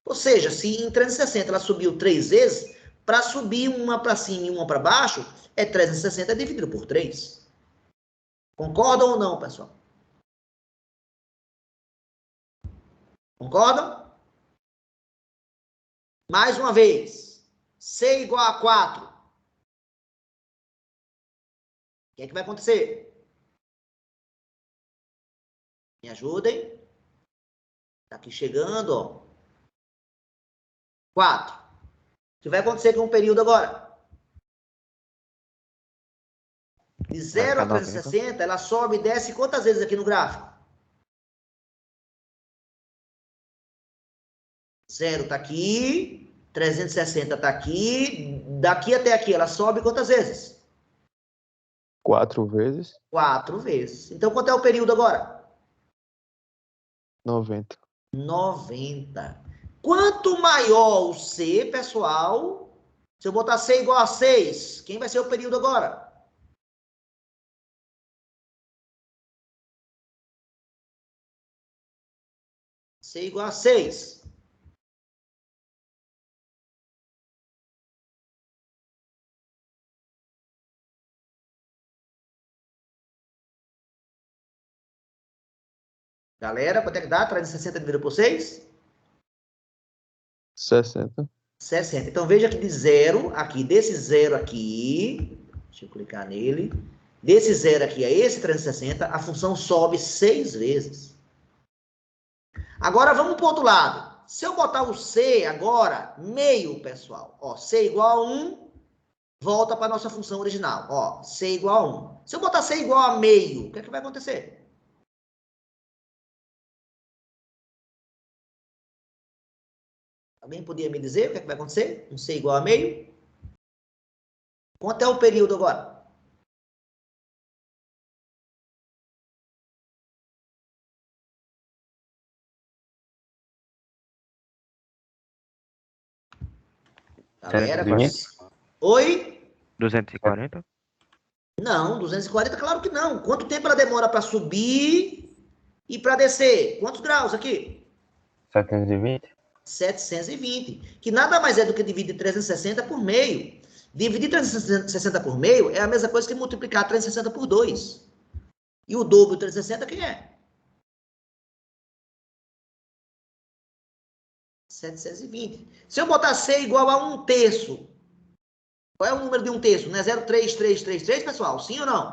Ou seja, se em 360 ela subiu 3 vezes, para subir uma para cima e uma para baixo, é 360 dividido por 3. Concordam ou não, pessoal? Concordam? Mais uma vez. C igual a 4. O que é que vai acontecer? Me ajudem. Está aqui chegando, ó. 4. O que vai acontecer com o período agora? De 0 a 360, ela sobe e desce quantas vezes aqui no gráfico? 0 está aqui, 360 está aqui, daqui até aqui ela sobe quantas vezes? 4 vezes. 4 vezes. Então, quanto é o período agora? 90. 90. Quanto maior o C, pessoal, se eu botar C igual a 6, quem vai ser o período agora? C igual a 6. Galera, quanto é que dá? 360 dividido por 6? 60. 60. Então, veja que de 0 aqui, desse 0 aqui, deixa eu clicar nele, desse 0 aqui a esse 360, a função sobe 6 vezes. Agora, vamos para o outro lado. Se eu botar o C agora, meio, pessoal, ó, C igual a 1, volta para a nossa função original, ó, C igual a 1. Se eu botar C igual a meio, o que é que vai acontecer? Alguém podia me dizer o que é que vai acontecer? Um C igual a meio? Quanto é o período agora? Galera, oi? 240. Não, 240, claro que não. Quanto tempo ela demora para subir e para descer? Quantos graus aqui? 720? 720. Que nada mais é do que dividir 360 por meio. Dividir 360 por meio é a mesma coisa que multiplicar 360 por 2. E o dobro de 360 quem é? 720. Se eu botar C igual a 1/3, qual é o número de 1/3? Não é 0,3333, pessoal? Sim ou não?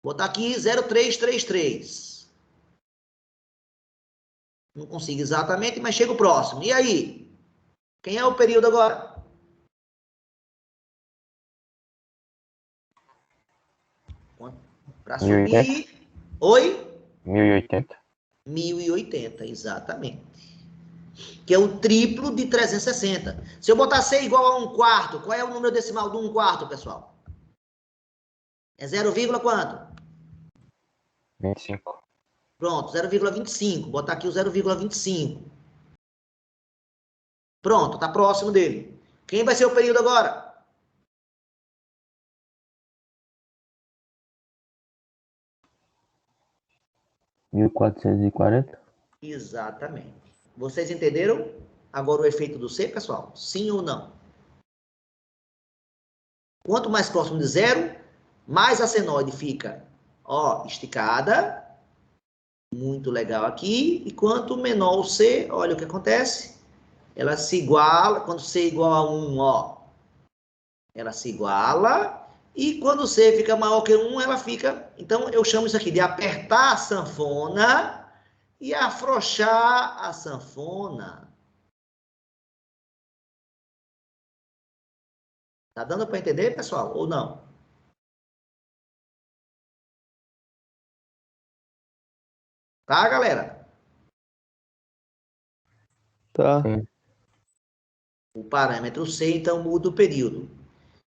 Vou botar aqui 0,333. Não consigo exatamente, mas chego próximo. E aí? Quem é o período agora? Para subir... Oi? 1080. 1080, exatamente. Que é o triplo de 360. Se eu botar C igual a 1/4, qual é o número decimal do 1/4, pessoal? É 0, quanto? 25. Pronto, 0,25. Botar aqui o 0,25. Pronto, tá próximo dele. Quem vai ser o período agora? (1440). Exatamente. Vocês entenderam agora o efeito do C, pessoal? Sim ou não? Quanto mais próximo de 0, mais a senoide fica, ó, esticada. Muito legal aqui. E quanto menor o C, olha o que acontece. Ela se iguala, quando C é igual a 1, ó, ela se iguala. E quando C fica maior que 1, ela fica... Então, eu chamo isso aqui de apertar a sanfona e afrouxar a sanfona. Tá dando para entender, pessoal? Ou não? Tá, galera? Tá. Sim. O parâmetro C, então, muda o período.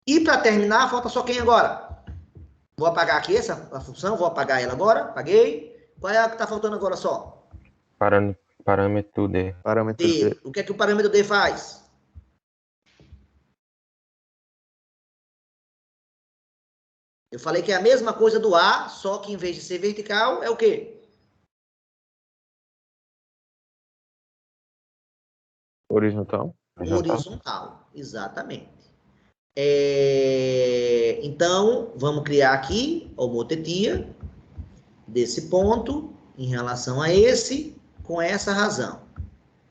E para terminar, falta só quem agora? Vou apagar aqui a função, vou apagar ela agora. Apaguei. Qual é a que está faltando agora só? Parâmetro D. Parâmetro D. D. O que é que o parâmetro D faz? Eu falei que é a mesma coisa do A, só que em vez de ser vertical, é o quê? Horizontal. Horizontal. Exatamente. Então, vamos criar aqui a homotetia desse ponto em relação a esse, com essa razão.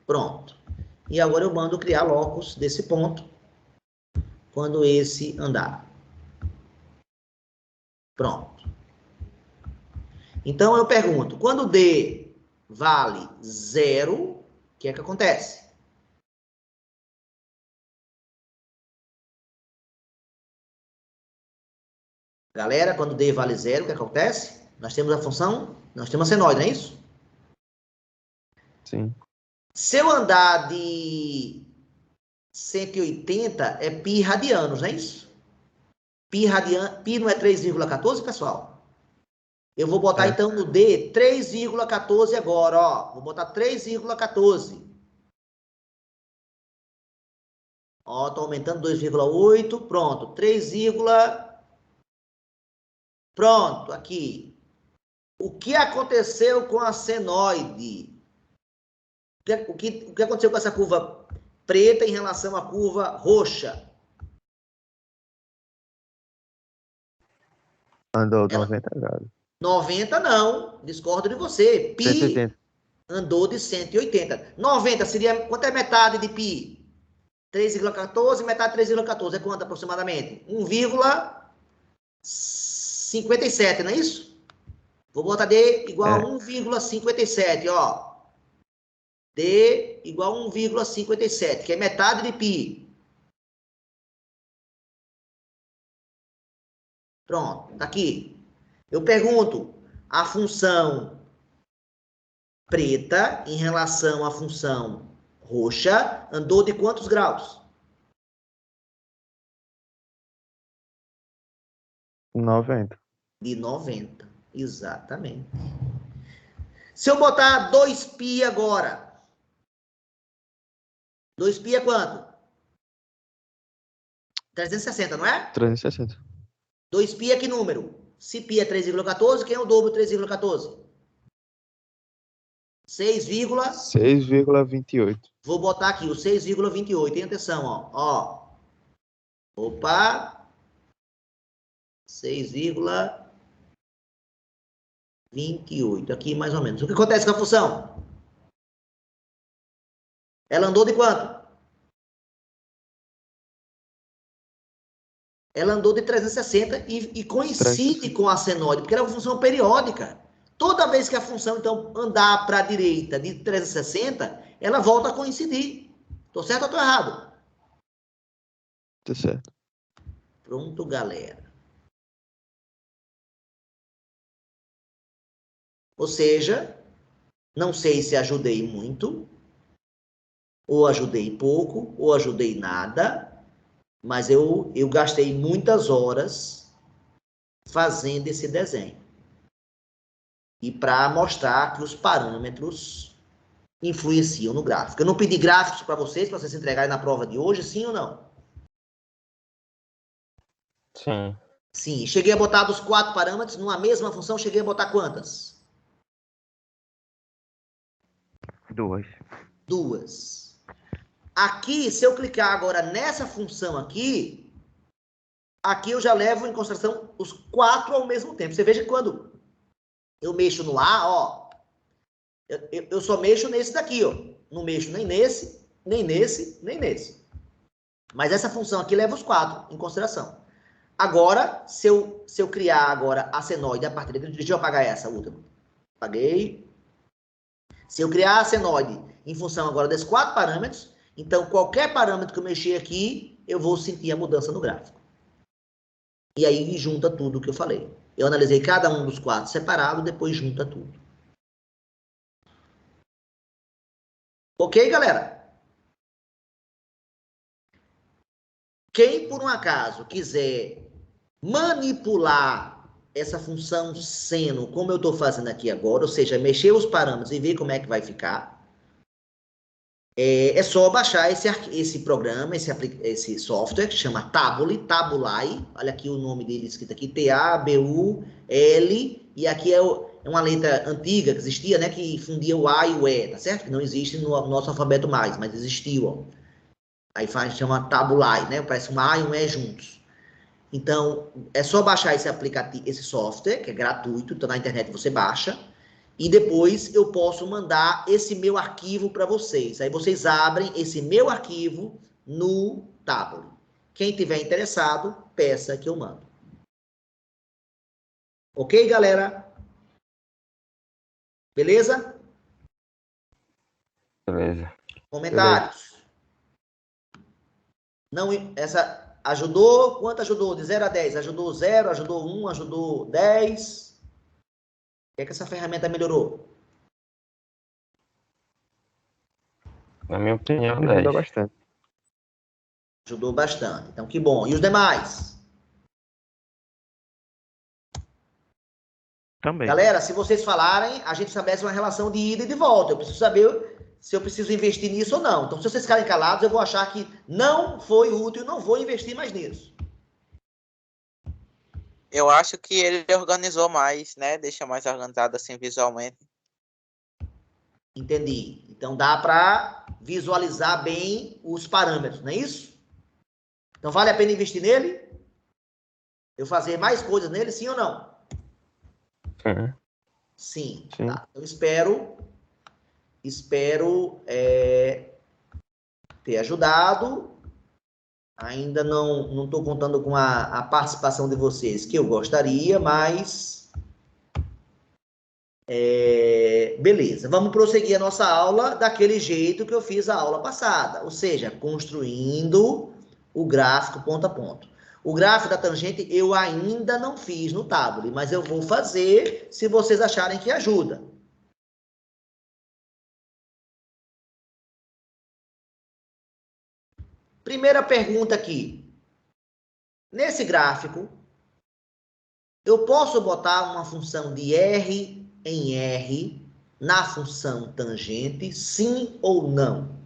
Pronto. E agora eu mando criar locus desse ponto quando esse andar. Pronto. Então eu pergunto, quando D vale 0, o que é que acontece? Galera, quando D vale 0, o que acontece? Nós temos a função, nós temos a senoide, não é isso? Sim. Se eu andar de 180, é π radianos, não é isso? Π não é 3,14, pessoal? Eu vou botar, então, no D 3,14 agora, ó. Vou botar 3,14. Ó, tô aumentando 2,8. Pronto. 3, pronto, aqui. O que aconteceu com a senoide? O que aconteceu com essa curva preta em relação à curva roxa? Andou 90 graus. 90 não, discordo de você. Pi 180. andou de 180. 90 seria, quanto é metade de pi? 3,14, metade de 3,14 é quanto aproximadamente? 1,57, não é isso? Vou botar D igual a 1,57, ó. D igual a 1,57, que é metade de pi. Pronto, tá aqui. Eu pergunto, a função preta em relação à função roxa andou de quantos graus? 90. De 90, exatamente. Se eu botar 2π agora, 2π é quanto? 360, não é? 360. 2π é que número? Se π é 3,14, quem é o dobro de 3,14? 6,28. Vou botar aqui o 6,28. Tem atenção, ó. Opa. 6,28. Aqui mais ou menos. O que acontece com a função? Ela andou de quanto? Ela andou de 360 e coincide com a senoide, porque ela é uma função periódica. Toda vez que a função, então, andar para a direita de 360, ela volta a coincidir. Tô certo ou tô errado? Tá certo. Pronto, galera. Ou seja, não sei se ajudei muito, ou ajudei pouco, ou ajudei nada, mas eu gastei muitas horas fazendo esse desenho. E para mostrar que os parâmetros influenciam no gráfico. Eu não pedi gráficos para vocês entregarem na prova de hoje, sim ou não? Sim. Sim. Cheguei a botar dos 4 parâmetros numa mesma função, cheguei a botar quantas? 2. 2. Aqui, se eu clicar agora nessa função aqui eu já levo em consideração os 4 ao mesmo tempo. Você veja que quando eu mexo no A, ó, eu só mexo nesse daqui, ó. Não mexo nem nesse, nem nesse, nem nesse. Mas essa função aqui leva os 4 em consideração. Agora, se eu criar agora a senoide a partir de... Deixa eu apagar essa última. Apaguei. Se eu criar a senoide em função agora desses 4 parâmetros, então qualquer parâmetro que eu mexer aqui, eu vou sentir a mudança no gráfico. E aí junta tudo o que eu falei. Eu analisei cada um dos 4 separado, depois junta tudo. Ok, galera? Quem, por um acaso, quiser manipular essa função seno, como eu estou fazendo aqui agora, ou seja, mexer os parâmetros e ver como é que vai ficar, é só baixar esse programa, esse software, que chama Tabuli, Tabulai. Olha aqui o nome dele escrito aqui, T-A-B-U-L, e aqui é uma letra antiga que existia, né, que fundia o A e o E, tá certo? Que não existe no nosso alfabeto mais, mas existiu, ó. Aí chama Tabulai, né? Parece um A e um E juntos. Então, é só baixar esse aplicativo, esse software, que é gratuito, então na internet você baixa, e depois eu posso mandar esse meu arquivo para vocês. Aí vocês abrem esse meu arquivo no Tablet. Quem tiver interessado, peça que eu mando. Ok, galera? Beleza? Beleza. Comentários? Não, essa ajudou? Quanto ajudou? De 0 a 10? Ajudou 0, ajudou 1, ajudou 10? O que é que essa ferramenta melhorou? Na minha opinião, Ajudou 10. bastante. Ajudou bastante. Então, que bom. E os demais? Também. Galera, se vocês falarem, a gente estabelece uma relação de ida e de volta. Eu preciso saber se eu preciso investir nisso ou não. Então, se vocês ficarem calados, eu vou achar que não foi útil, não vou investir mais nisso. Eu acho que ele organizou mais, né? Deixa mais organizado assim visualmente. Entendi. Então, dá para visualizar bem os parâmetros, não é isso? Então, vale a pena investir nele? Eu fazer mais coisas nele, sim ou não? Sim. Sim. Tá. Eu espero ter ajudado. Ainda não estou contando com a participação de vocês, que eu gostaria, mas... beleza, vamos prosseguir a nossa aula daquele jeito que eu fiz a aula passada, ou seja, construindo o gráfico ponto a ponto. O gráfico da tangente eu ainda não fiz no Tablet, mas eu vou fazer se vocês acharem que ajuda. Primeira pergunta aqui. Nesse gráfico, eu posso botar uma função de R em R na função tangente, sim ou não?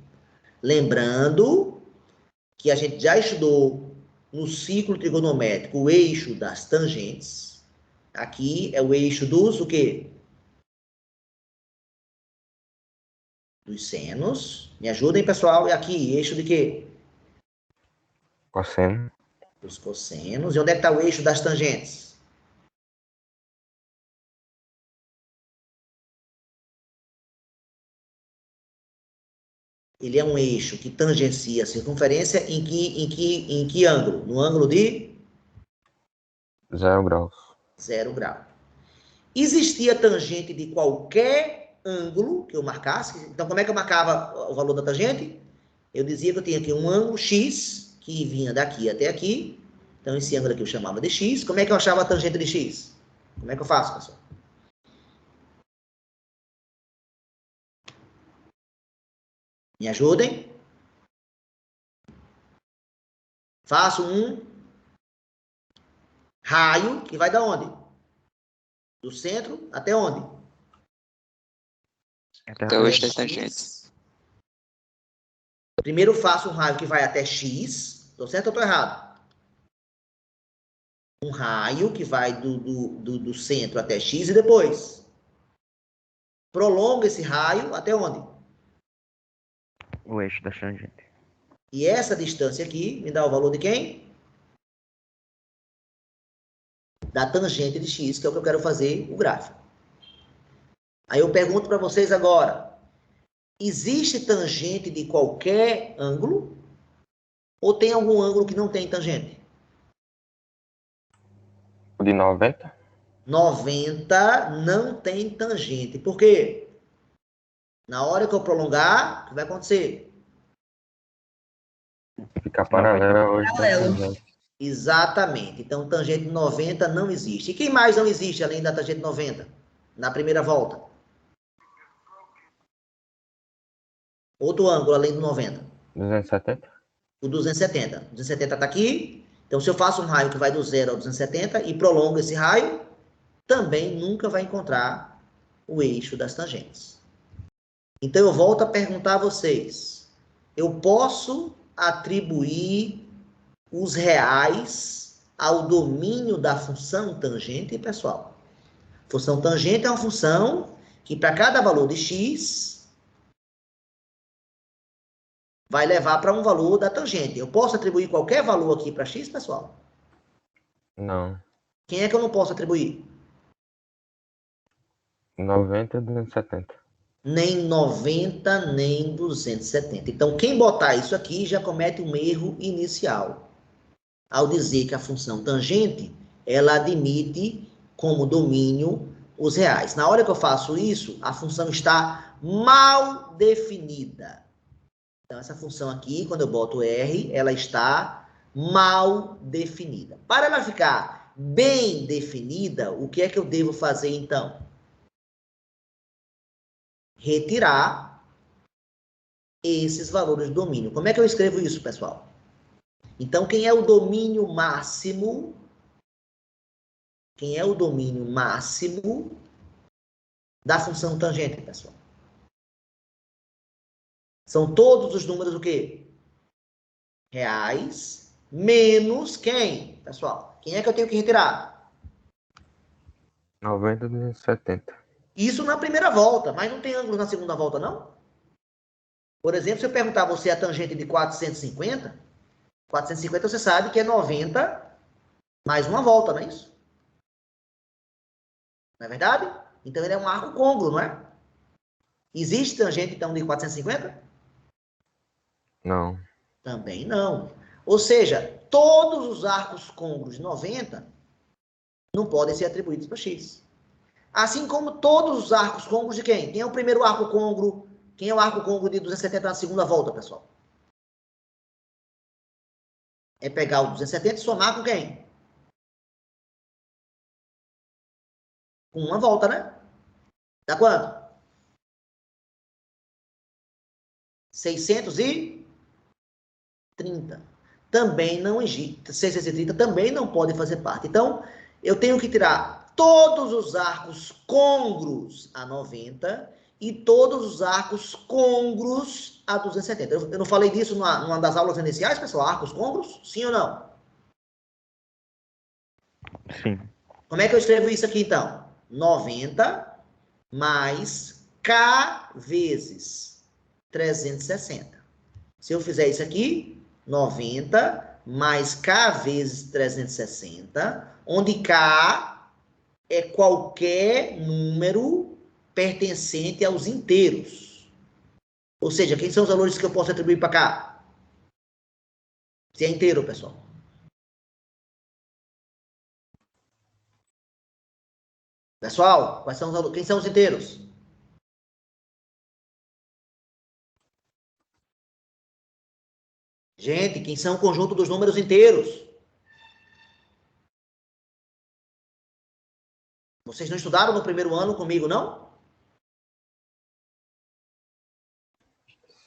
Lembrando que a gente já estudou no ciclo trigonométrico o eixo das tangentes. Aqui é o eixo dos o quê? Dos senos. Me ajudem, pessoal. E aqui, eixo de quê? Cosseno. Dos cossenos. E onde é que está o eixo das tangentes? Ele é um eixo que tangencia a circunferência em que ângulo? No ângulo de 0 graus. 0 grau. Existia tangente de qualquer ângulo que eu marcasse. Então, como é que eu marcava o valor da tangente? Eu dizia que eu tinha aqui um ângulo X, que vinha daqui até aqui. Então, esse ângulo aqui eu chamava de X. Como é que eu achava a tangente de X? Como é que eu faço, pessoal? Me ajudem. Faço um raio que vai da onde? Do centro até onde? Até o eixo das tangentes. Primeiro faço um raio que vai até X. Estou certo ou estou errado? Um raio que vai do centro até X e depois prolonga esse raio até onde? O eixo da tangente. E essa distância aqui me dá o valor de quem? Da tangente de X, que é o que eu quero fazer o gráfico. Aí eu pergunto para vocês agora, existe tangente de qualquer ângulo? Ou tem algum ângulo que não tem tangente? O de 90? 90 não tem tangente. Por quê? Na hora que eu prolongar, o que vai acontecer? Fica paralelo ao eixo da Paralelo. tangente. Exatamente. Então, tangente 90 não existe. E quem mais não existe além da tangente 90? Na primeira volta. Outro ângulo além do 90. 270? O 270. O 270 está aqui. Então, se eu faço um raio que vai do 0 ao 270 e prolongo esse raio, também nunca vai encontrar o eixo das tangentes. Então, eu volto a perguntar a vocês. Eu posso atribuir os reais ao domínio da função tangente, pessoal? Função tangente é uma função que, para cada valor de x, vai levar para um valor da tangente. Eu posso atribuir qualquer valor aqui para x, pessoal? Não. Quem é que eu não posso atribuir? 90 e 270. Nem 90, nem 270. Então, quem botar isso aqui já comete um erro inicial. Ao dizer que a função tangente, ela admite como domínio os reais. Na hora que eu faço isso, a função está mal definida. Então, essa função aqui, quando eu boto R, ela está mal definida. Para ela ficar bem definida, o que é que eu devo fazer, então? Retirar esses valores do domínio. Como é que eu escrevo isso, pessoal? Então, quem é o domínio máximo? Quem é o domínio máximo da função tangente, pessoal? São todos os números o quê? Reais, menos quem, pessoal? Quem é que eu tenho que retirar? 90 e 270. Isso na primeira volta, mas não tem ângulo na segunda volta, não? Por exemplo, se eu perguntar a você a tangente de 450, 450 você sabe que é 90 mais uma volta, não é isso? Não é verdade? Então ele é um arco côngruo, não é? Existe tangente, então, de 450? Não. Também não. Ou seja, todos os arcos côngruos de 90 não podem ser atribuídos para x. Assim como todos os arcos côngruos de quem? Quem é o primeiro arco côngruo? Quem é o arco côngruo de 270 na segunda volta, pessoal? É pegar o 270 e somar com quem? Com uma volta, né? Dá quanto? 630. Também não existe. 630 também não pode fazer parte. Então, eu tenho que tirar todos os arcos côngruos a 90 e todos os arcos côngruos a 270. Eu não falei disso numa das aulas iniciais, pessoal? Arcos côngruos? Sim ou não? Sim. Como é que eu escrevo isso aqui, então? 90 mais K vezes 360. Se eu fizer isso aqui, 90 mais K vezes 360, onde K é qualquer número pertencente aos inteiros. Ou seja, quem são os valores que eu posso atribuir para cá? Se é inteiro, pessoal. Pessoal, quais são os valores? Quem são os inteiros? Gente, quem são o conjunto dos números inteiros? Vocês não estudaram no primeiro ano comigo, não?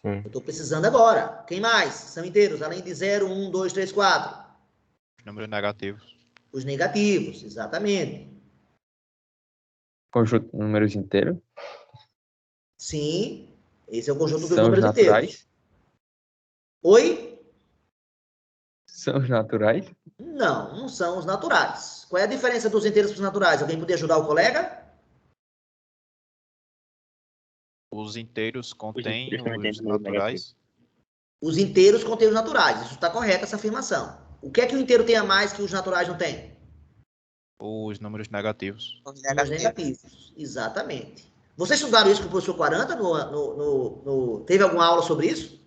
Sim. Eu estou precisando agora. Quem mais? São inteiros, além de 0, 1, 2, 3, 4. Os números negativos. Os negativos, exatamente. Conjunto de números inteiro. Sim, esse é o conjunto dos São os números naturais. inteiros. Oi? São os naturais. Não, não são os naturais. Qual é a diferença dos inteiros para os naturais? Alguém podia ajudar o colega? Os inteiros contêm inteiros também têm os números naturais. Os inteiros contêm os naturais. Isso está correto, essa afirmação. O que é que o inteiro tem a mais que os naturais não têm? Os números negativos. Os Números negativos. negativos. Exatamente. Vocês estudaram isso com o professor 40? Teve alguma aula sobre isso?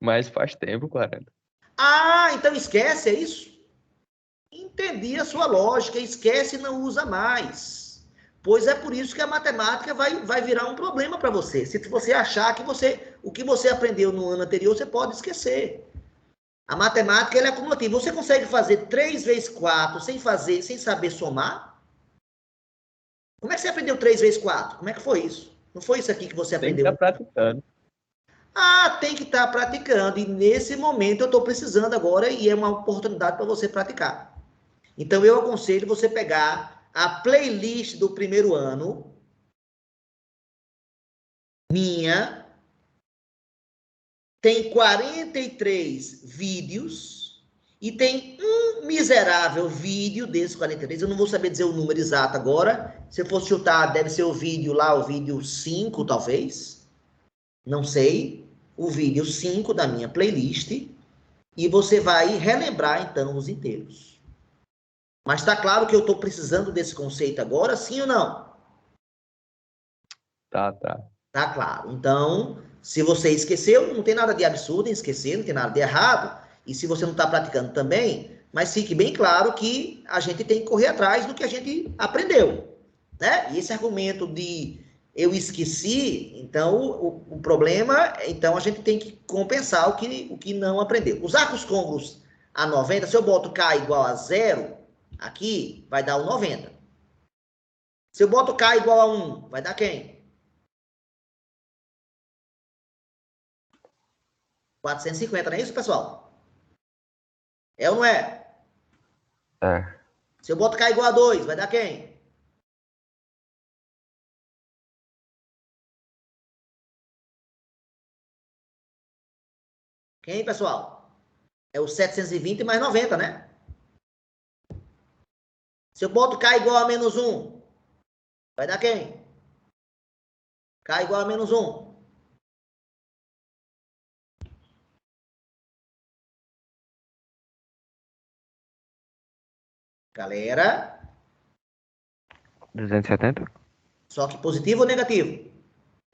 Mas faz tempo, 40. Ah, então esquece, é isso? Entendi a sua lógica, esquece e não usa mais. Pois é por isso que a matemática vai virar um problema para você. Se você achar que o que você aprendeu no ano anterior, você pode esquecer. A matemática ela é acumulativa. Você consegue fazer 3 vezes 4 sem saber somar? Como é que você aprendeu 3 vezes 4? Como é que foi isso? Não foi isso aqui que você Tem que aprendeu? estar praticando. Ah, tem que estar praticando. E nesse momento eu estou precisando agora e é uma oportunidade para você praticar. Então eu aconselho você pegar a playlist do primeiro ano, minha, tem 43 vídeos e tem um miserável vídeo desses 43. Eu não vou saber dizer o número exato agora. Se eu fosse chutar, deve ser o vídeo lá, o vídeo 5, talvez. Não sei. O vídeo 5 da minha playlist. E você vai relembrar, então, os inteiros. Mas está claro que eu estou precisando desse conceito agora, sim ou não? Tá. Tá claro. Então, se você esqueceu, não tem nada de absurdo em esquecer, não tem nada de errado. E se você não está praticando também, mas fique bem claro que a gente tem que correr atrás do que a gente aprendeu, né? E esse argumento de eu esqueci, então o problema, então a gente tem que compensar o que não aprendeu. Os arcos côncavos a 90, se eu boto K igual a 0, aqui vai dar o 90. Se eu boto K igual a 1, vai dar quem? 450, não é isso, pessoal? É ou não é? É. Se eu boto K igual a 2, vai dar quem? Quem, pessoal? É o 720 mais 90, né? Se eu boto K igual a menos 1, vai dar quem? K igual a menos 1. Galera, 270? só que positivo ou negativo?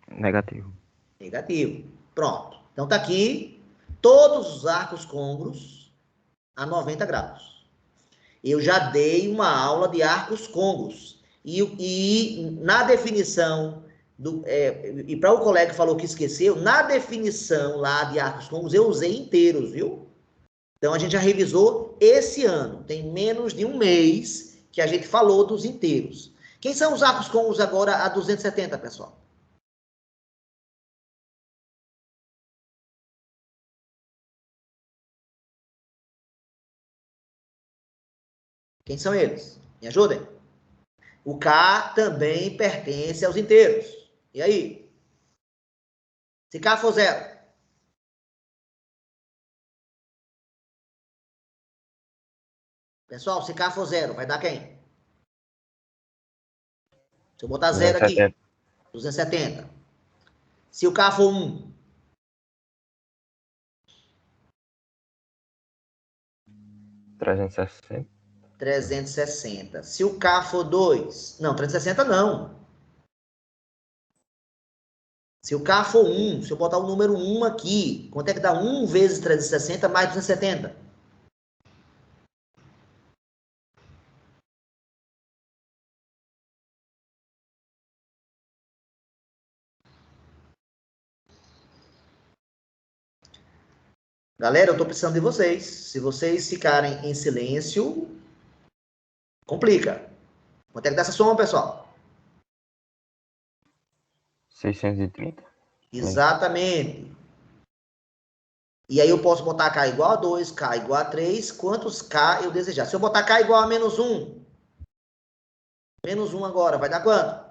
Negativo. Negativo. Pronto. Então tá aqui todos os arcos côncavos a 90 graus. Eu já dei uma aula de arcos côncavos. E na definição, e para o colega que falou que esqueceu, na definição lá de arcos côncavos, eu usei inteiros, viu? Então a gente já revisou esse ano. Tem menos de um mês que a gente falou dos inteiros. Quem são os arcos côncavos agora a 270, pessoal? Quem são eles? Me ajudem. O K também pertence aos inteiros. E aí? Se K for 0. Pessoal, se K for 0, vai dar quem? Se eu botar 0 aqui, 270. Se o K for 1, 360. 360. Se o K for 2, não, 360 não. Se o K for 1, se eu botar o número 1 aqui, quanto é que dá 1 vezes 360 mais 270? Galera, eu estou precisando de vocês. Se vocês ficarem em silêncio, complica. Quanto é que dá essa soma, pessoal? 630. Exatamente. E aí eu posso botar K igual a 2, K igual a 3, quantos K eu desejar. Se eu botar K igual a menos 1, menos 1 agora, vai dar quanto?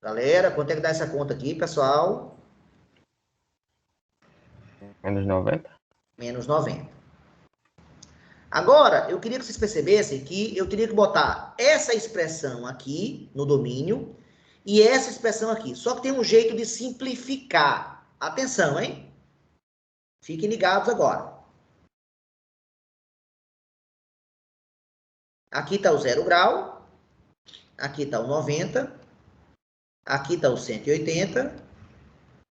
Galera, quanto é que dá essa conta aqui, pessoal? Menos 90. Menos 90. Agora, eu queria que vocês percebessem que eu teria que botar essa expressão aqui no domínio e essa expressão aqui. Só que tem um jeito de simplificar. Atenção, hein? Fiquem ligados agora. Aqui está o 0 grau. Aqui está o 90. Aqui está o 180.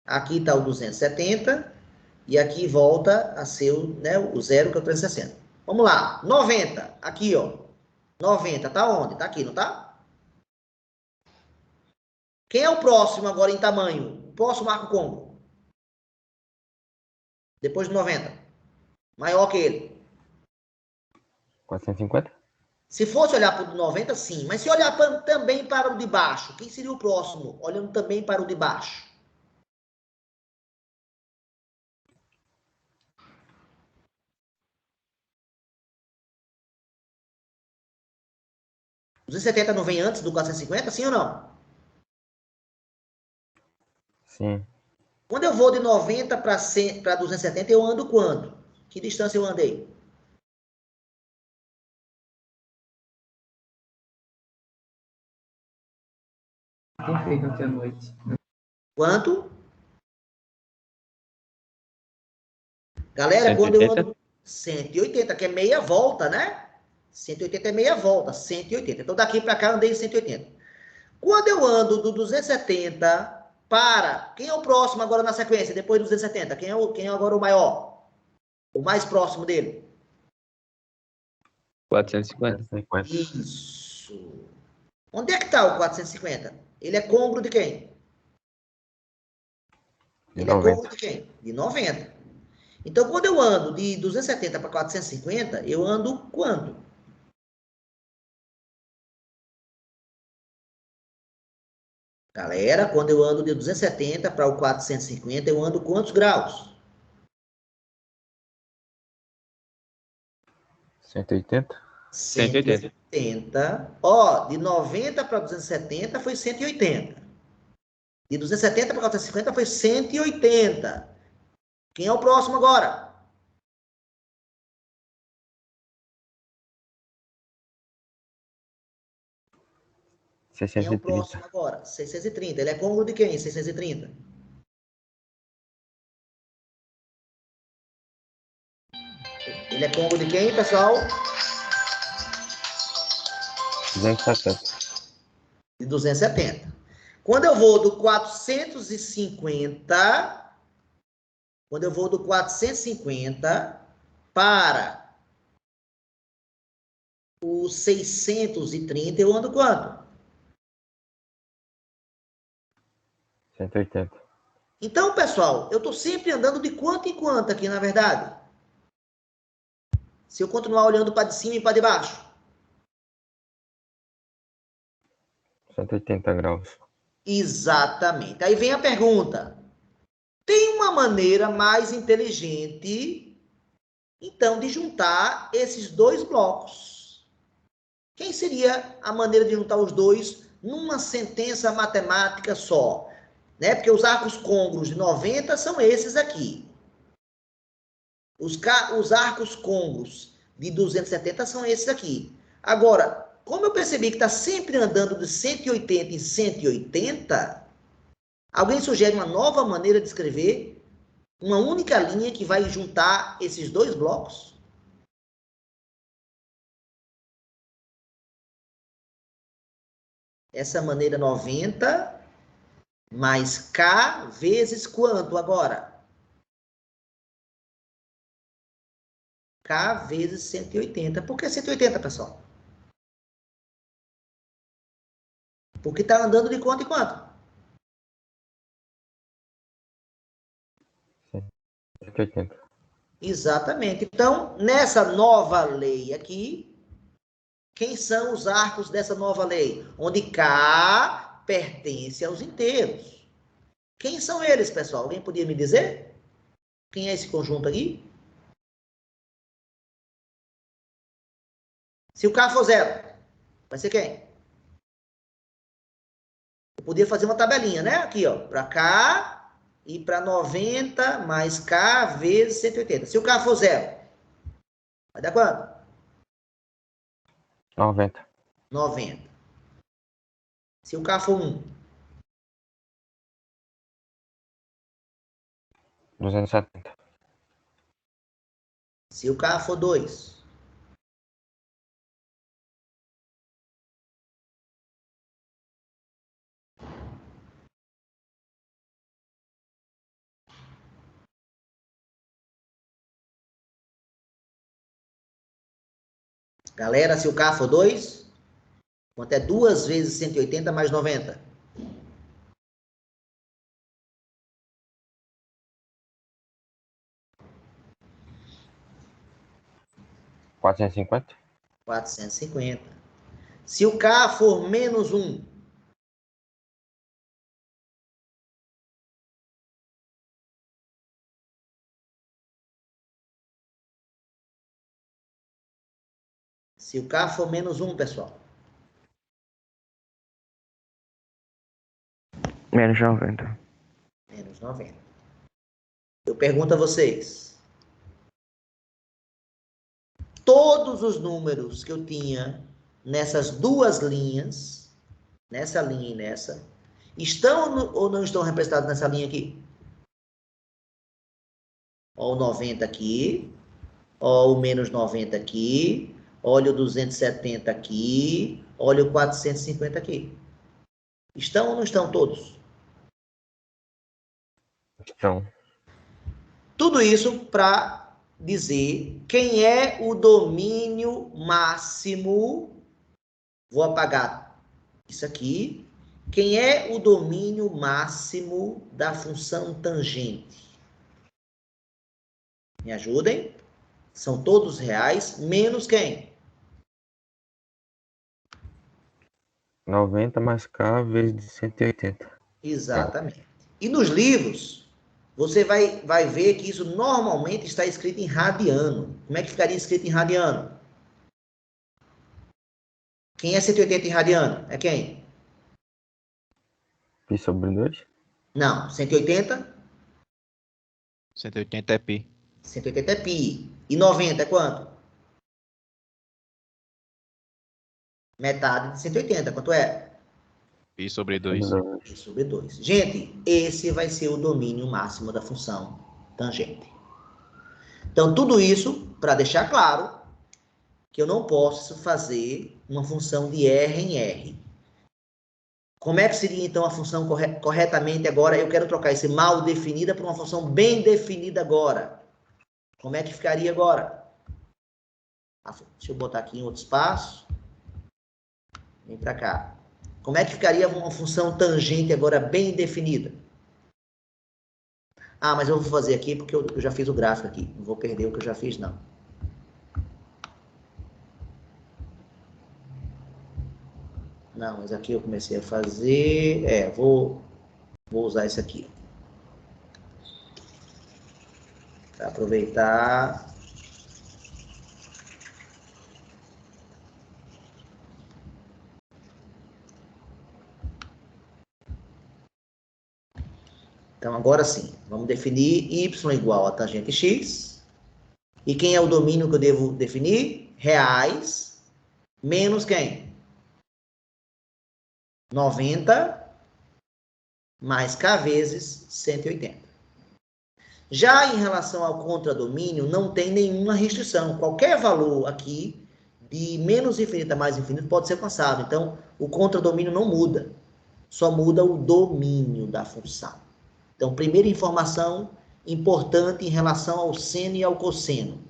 Aqui está o 270. E aqui volta a ser o 0, que é o 360. Vamos lá. 90. Aqui, ó. 90 tá onde? Tá aqui, não tá? Quem é o próximo agora em tamanho? O próximo arco côncavo. Depois de 90. Maior que ele. 450. Se fosse olhar para o 90, sim. Mas se olhar também para o de baixo, quem seria o próximo? Olhando também para o de baixo. O 270 não vem antes do 450, sim ou não? Sim. Quando eu vou de 90 para 270, eu ando quanto? Que distância eu andei? Perfeito, ontem à noite. Quanto? Galera, 180. quando eu ando 180, que é meia volta, né? 180 é meia volta, 180. Então daqui para cá eu andei 180. Quando eu ando do 270 para... Quem é o próximo agora na sequência, depois do 270? Quem é agora o maior? O mais próximo dele? 450. Isso. Onde é que está o 450? Ele é côncavo de quem? Ele é côncavo de quem? De 90. Então, quando eu ando de 270 para 450, eu ando quanto? Galera, quando eu ando de 270 para o 450, eu ando quantos graus? 180. 180. Ó, de 90 para 270 foi 180. De 270 para 450 foi 180. Quem é o próximo agora? Quem é o próximo agora? 630. Ele é côncavo de quem? 630. Ele é côncavo de quem, pessoal? 270. De 270. Quando eu vou do 450, para o 630, eu ando quanto? 180. Então, pessoal, eu estou sempre andando de quanto em quanto aqui, na verdade? Se eu continuar olhando para de cima e para de baixo. 180 graus. Exatamente. Aí vem a pergunta. Tem uma maneira mais inteligente, então, de juntar esses dois blocos. Quem seria a maneira de juntar os dois numa sentença matemática só? Né? Porque os arcos côngruos de 90 são esses aqui. Os arcos côngruos de 270 são esses aqui. Agora, como eu percebi que está sempre andando de 180 em 180, alguém sugere uma nova maneira de escrever uma única linha que vai juntar esses dois blocos? Essa maneira 90 mais K vezes quanto agora? K vezes 180. Por que 180, pessoal? Porque está andando de quanto em quanto? 180. Exatamente. Então, nessa nova lei aqui, quem são os arcos dessa nova lei? Onde K pertence aos inteiros. Quem são eles, pessoal? Alguém podia me dizer? Quem é esse conjunto aqui? Se o K for zero, vai ser quem? Eu podia fazer uma tabelinha, né? Aqui, ó, para K e para 90 mais K vezes 180. Se o K for zero, vai dar quanto? 90. 90. Se o K for 1, 270. se o K for 2, galera, se o K for 2, quanto é 2 vezes 180 mais 90? 450. 450. Se o K for menos 1, se o K for menos 1, pessoal, Menos 90. menos 90. Eu pergunto a vocês, todos os números que eu tinha nessas duas linhas, nessa linha e nessa, estão ou não estão representados nessa linha aqui? Ó o 90 aqui, ó o menos 90 aqui, olha o 270 aqui, olha o 450 aqui. Estão ou não estão todos? Então, Tudo isso para dizer quem é o domínio máximo. Vou apagar isso aqui. Quem é o domínio máximo da função tangente? Me ajudem? São todos reais, menos quem? 90 mais K vezes 180. Exatamente. E nos livros, você vai ver que isso normalmente está escrito em radiano. Como é que ficaria escrito em radiano? Quem é 180 em radiano? É quem? Pi sobre 2. Não, 180? 180 é pi. 180 é pi. E 90 é quanto? Metade de 180. Quanto é? Pi sobre 2. Pi sobre 2. Gente, esse vai ser o domínio máximo da função tangente. Então, tudo isso para deixar claro que eu não posso fazer uma função de R em R. Como é que seria, então, a função corretamente agora? Eu quero trocar esse mal definida por uma função bem definida agora. Como é que ficaria agora? Deixa eu botar aqui em outro espaço. Vem para cá. Como é que ficaria uma função tangente agora bem definida? Ah, mas eu vou fazer aqui porque eu já fiz o gráfico aqui. Não vou perder o que eu já fiz, não. Não, mas aqui eu comecei a fazer... vou usar esse aqui. Para aproveitar. Então, agora sim, vamos definir y igual a tangente x. E quem é o domínio que eu devo definir? Reais menos quem? 90 mais k vezes 180. Já em relação ao contradomínio, não tem nenhuma restrição. Qualquer valor aqui, de menos infinito a mais infinito, pode ser alcançado. Então, o contradomínio não muda. Só muda o domínio da função. Então, primeira informação importante em relação ao seno e ao cosseno.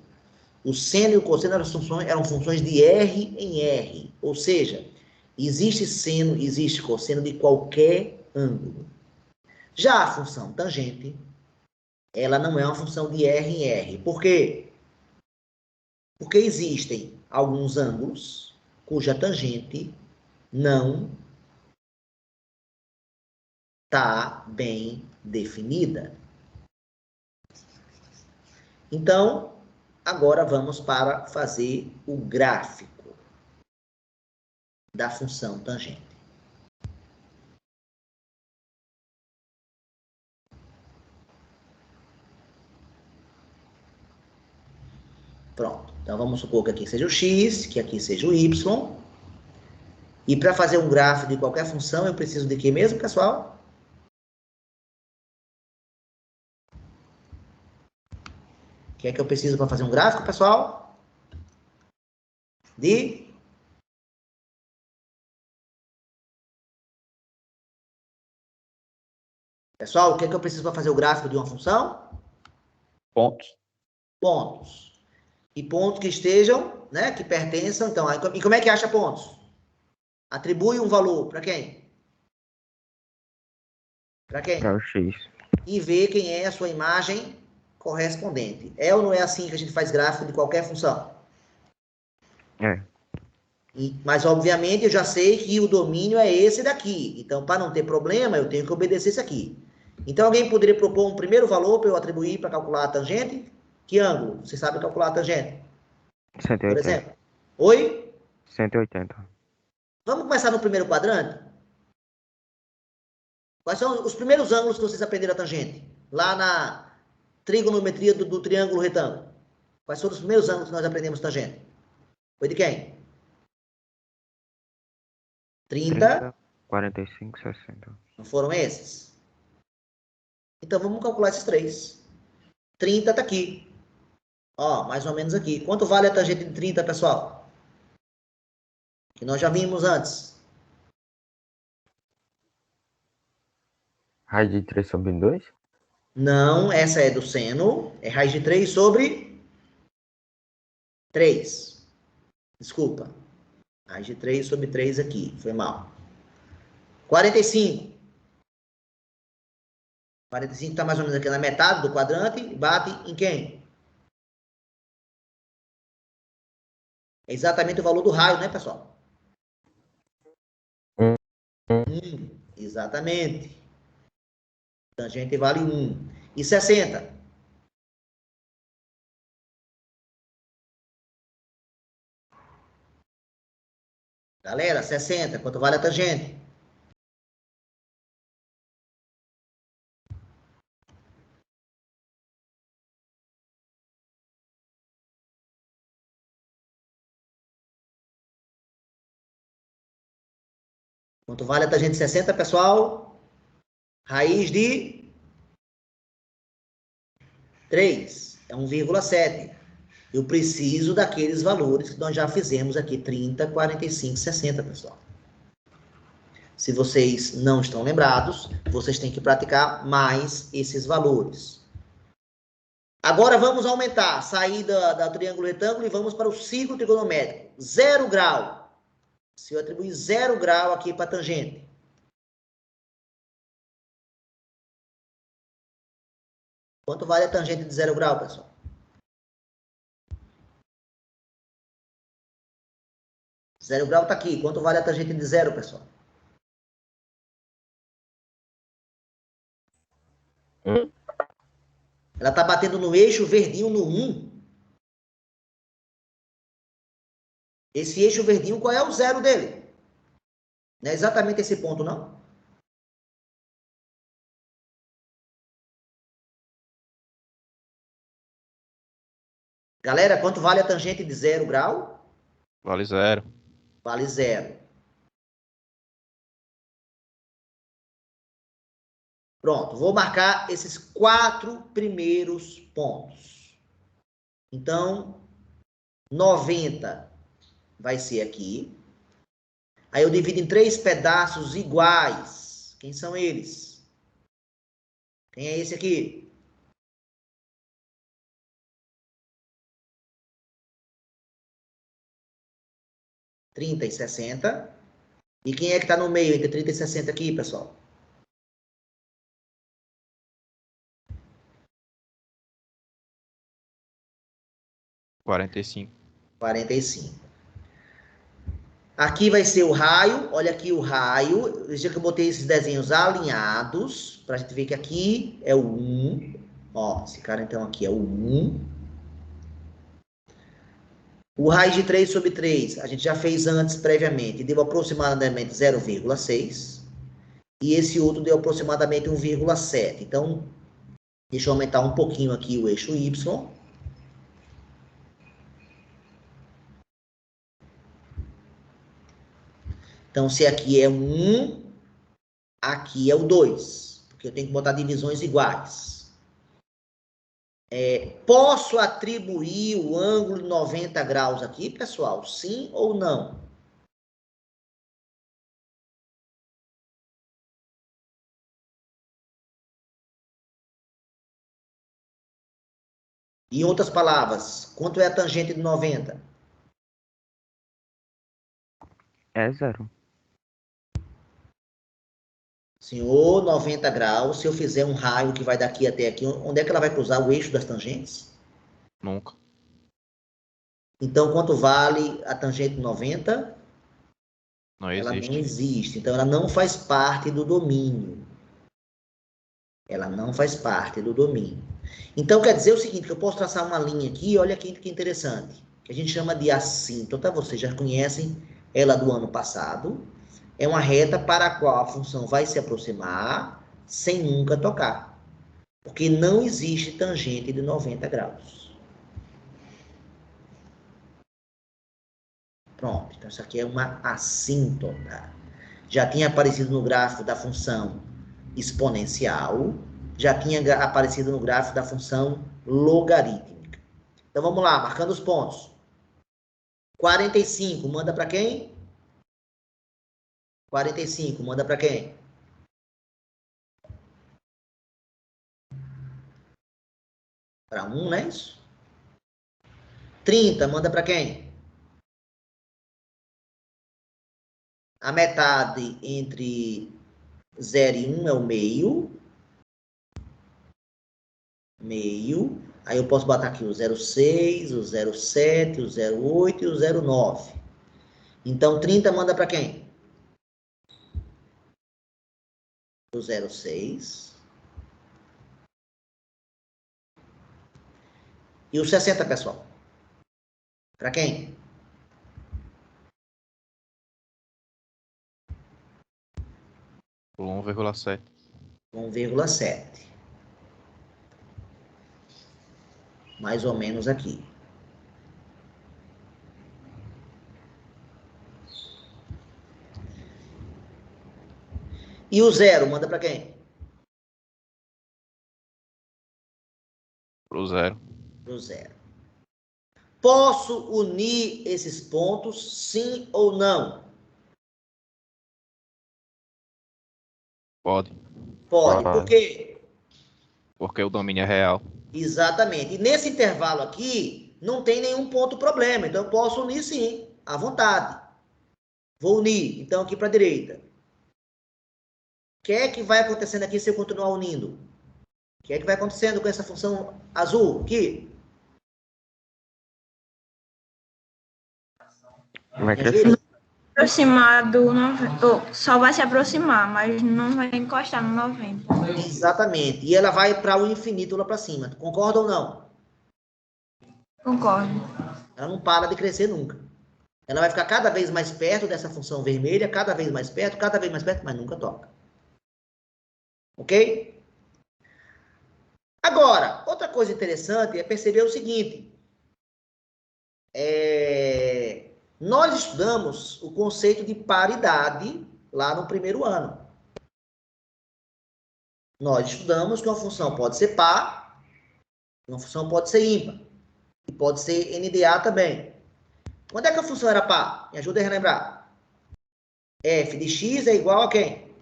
O seno e o cosseno eram funções de R em R. Ou seja, existe seno, existe cosseno de qualquer ângulo. Já a função tangente, ela não é uma função de R em R. Por quê? Porque existem alguns ângulos cuja tangente não está bem definida. Então, agora vamos para fazer o gráfico da função tangente. Pronto. Então, vamos supor que aqui seja o x, que aqui seja o y. E para fazer um gráfico de qualquer função, eu preciso de quê mesmo, pessoal? O que é que eu preciso para fazer um gráfico, pessoal? De... Pessoal, o que é que eu preciso para fazer o gráfico de uma função? Pontos. Pontos. E pontos que estejam, né, que pertençam, então, e como é que acha pontos? Atribui um valor para quem? Para quem? Para o x. E vê quem é a sua imagem correspondente. É ou não é assim que a gente faz gráfico de qualquer função? É. Mas, obviamente, eu já sei que o domínio é esse daqui. Então, para não ter problema, eu tenho que obedecer esse aqui. Então, alguém poderia propor um primeiro valor para eu atribuir para calcular a tangente? Que ângulo? Você sabe calcular a tangente? 180. Por exemplo. Oi? 180. Vamos começar no primeiro quadrante? Quais são os primeiros ângulos que vocês aprenderam a tangente? Lá na trigonometria do triângulo retângulo. Quais foram os primeiros ângulos que nós aprendemos tangente? Foi de quem? 30. 45, 60. Não foram esses? Então, vamos calcular esses três. 30 está aqui. Ó, mais ou menos aqui. Quanto vale a tangente de 30, pessoal? Que nós já vimos antes. Raiz de 3 sobre 2? Não, essa é do seno. É raiz de 3 sobre 3. Desculpa. Raiz de 3 sobre 3 aqui. Foi mal. 45. 45 está mais ou menos aqui na metade do quadrante. Bate em quem? É exatamente o valor do raio, né, pessoal? Exatamente. Tangente vale 1. E 60? Galera, 60. Quanto vale a tangente? Quanto vale a tangente de 60, pessoal? Raiz de 3. É 1,7. Eu preciso daqueles valores que nós já fizemos aqui. 30, 45, 60, pessoal. Se vocês não estão lembrados, vocês têm que praticar mais esses valores. Agora vamos aumentar. Sair da triângulo retângulo e vamos para o círculo trigonométrico. 0 grau. Se eu atribuir 0 grau aqui para a tangente. Quanto vale a tangente de 0 grau, pessoal? Zero grau está aqui. Quanto vale a tangente de 0, pessoal? Ela está batendo no eixo verdinho no 1. Esse eixo verdinho, qual é o zero dele? Não é exatamente esse ponto, não? Galera, quanto vale a tangente de 0 grau? Vale 0. Vale 0. Pronto, vou marcar esses 4 primeiros pontos. Então, 90 vai ser aqui. Aí eu divido em 3 pedaços iguais. Quem são eles? Quem é esse aqui? Trinta e 60. E quem é que está no meio entre 30 e 60 aqui, pessoal? Quarenta e 45. Aqui vai ser o raio. Olha aqui o raio. Veja que eu botei esses desenhos alinhados. Para a gente ver que aqui é o 1. Ó, esse cara então aqui é o 1. O raiz de 3 sobre 3, a gente já fez antes, previamente, deu aproximadamente 0,6. E esse outro deu aproximadamente 1,7. Então, deixa eu aumentar um pouquinho aqui o eixo Y. Então, se aqui é 1, aqui é o 2. Porque eu tenho que botar divisões iguais. Posso atribuir o ângulo de 90 graus aqui, pessoal? Sim ou não? Em outras palavras, quanto é a tangente de 90? É 0. Senhor, 90 graus, se eu fizer um raio que vai daqui até aqui, onde é que ela vai cruzar o eixo das tangentes? Nunca. Então, quanto vale a tangente 90? Não Ela existe. não existe. Então, ela não faz parte do domínio. Ela não faz parte do domínio. Então, quer dizer o seguinte, que eu posso traçar uma linha aqui, olha aqui que interessante, que a gente chama de assíntota, vocês já conhecem ela do ano passado. É uma reta para a qual a função vai se aproximar sem nunca tocar. Porque não existe tangente de 90 graus. Pronto, então isso aqui é uma assíntota. Já tinha aparecido no gráfico da função exponencial, já tinha aparecido no gráfico da função logarítmica. Então vamos lá, marcando os pontos. 45, manda para quem? 45, manda para quem? Para 1, não é isso? 30, manda para quem? A metade entre 0 e 1 é o meio. Meio. Aí eu posso botar aqui o 0,6, o 0,7, o 0,8 e o 0,9. Então, 30 manda para quem? O 0,6. E o 60, pessoal? Para quem? O 1,7. 1,7. Mais ou menos aqui. E o 0, manda para quem? Pro 0. Para o 0. Posso unir esses pontos, sim ou não? Pode. Pode. Por quê? Porque o domínio é real. Exatamente. E nesse intervalo aqui, não tem nenhum ponto problema. Então, eu posso unir sim, à vontade. Vou unir. Então, aqui para a direita. O que é que vai acontecendo aqui se eu continuar unindo? O que é que vai acontecendo com essa função azul aqui? Vai crescer. Aproximar do 90. Só vai se aproximar, mas não vai encostar no 90. Exatamente. E ela vai para o infinito lá para cima. Concorda ou não? Concordo. Ela não para de crescer nunca. Ela vai ficar cada vez mais perto dessa função vermelha, cada vez mais perto, mas nunca toca. Ok? Agora, outra coisa interessante é perceber o seguinte. Nós estudamos o conceito de paridade lá no primeiro ano. Nós estudamos que uma função pode ser par, uma função pode ser ímpar, e pode ser NDA também. Quando é que a função era par? Me ajuda a relembrar. F de x é igual a quem?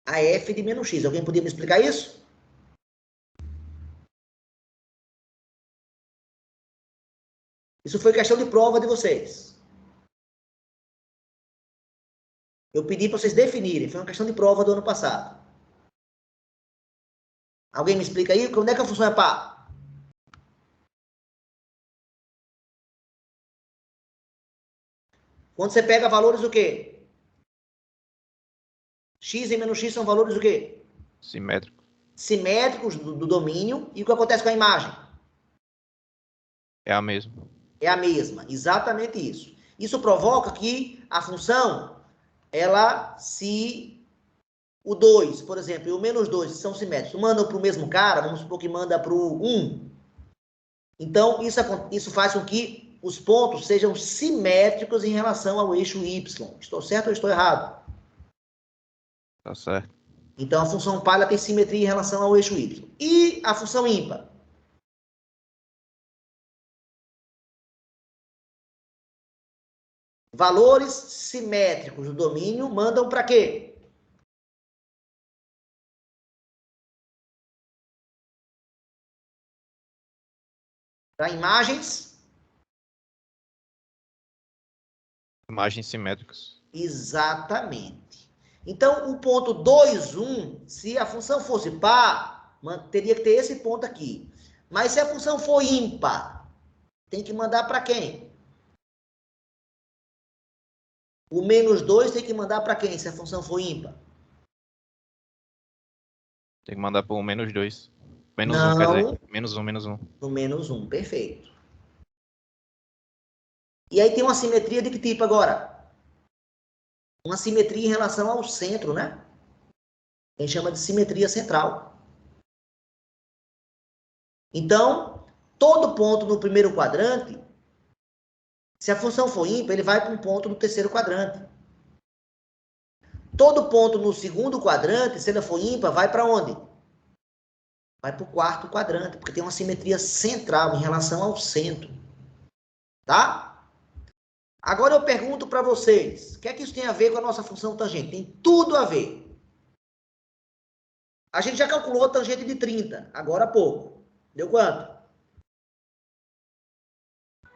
A f de menos x. Alguém podia me explicar isso? Isso foi questão de prova de vocês. Eu pedi para vocês definirem. Foi uma questão de prova do ano passado. Alguém me explica aí? Quando é que a função é par? Quando você pega valores o quê? X e menos x são valores o quê? Simétrico. Simétricos do domínio. E o que acontece com a imagem? É a mesma. É a mesma. Exatamente isso. Isso provoca que a função, ela se... O 2, por exemplo, e o menos 2 são simétricos. Mandam para o mesmo cara, vamos supor que manda para o 1. Então, isso faz com que os pontos sejam simétricos em relação ao eixo y. Estou certo ou estou errado? Tá certo. Então, a função par tem simetria em relação ao eixo y. E a função ímpar? Valores simétricos do domínio mandam para quê? Para imagens? Imagens simétricas. Exatamente. Então, o ponto 2, 1, se a função fosse par, teria que ter esse ponto aqui. Mas se a função for ímpar, tem que mandar para quem? O menos 2 tem que mandar para quem, se a função for ímpar? Tem que mandar para o menos 2. Menos Não. 1, quer dizer. Menos 1, menos 1. No menos 1, perfeito. E aí tem uma simetria de que tipo agora? Uma simetria em relação ao centro, né? A gente chama de simetria central. Então, todo ponto no primeiro quadrante, se a função for ímpar, ele vai para um ponto no terceiro quadrante. Todo ponto no segundo quadrante, se ele for ímpar, vai para onde? Vai para o quarto quadrante, porque tem uma simetria central em relação ao centro. Tá? Agora eu pergunto para vocês, o que é que isso tem a ver com a nossa função tangente? Tem tudo a ver. A gente já calculou a tangente de 30, agora há pouco. Deu quanto?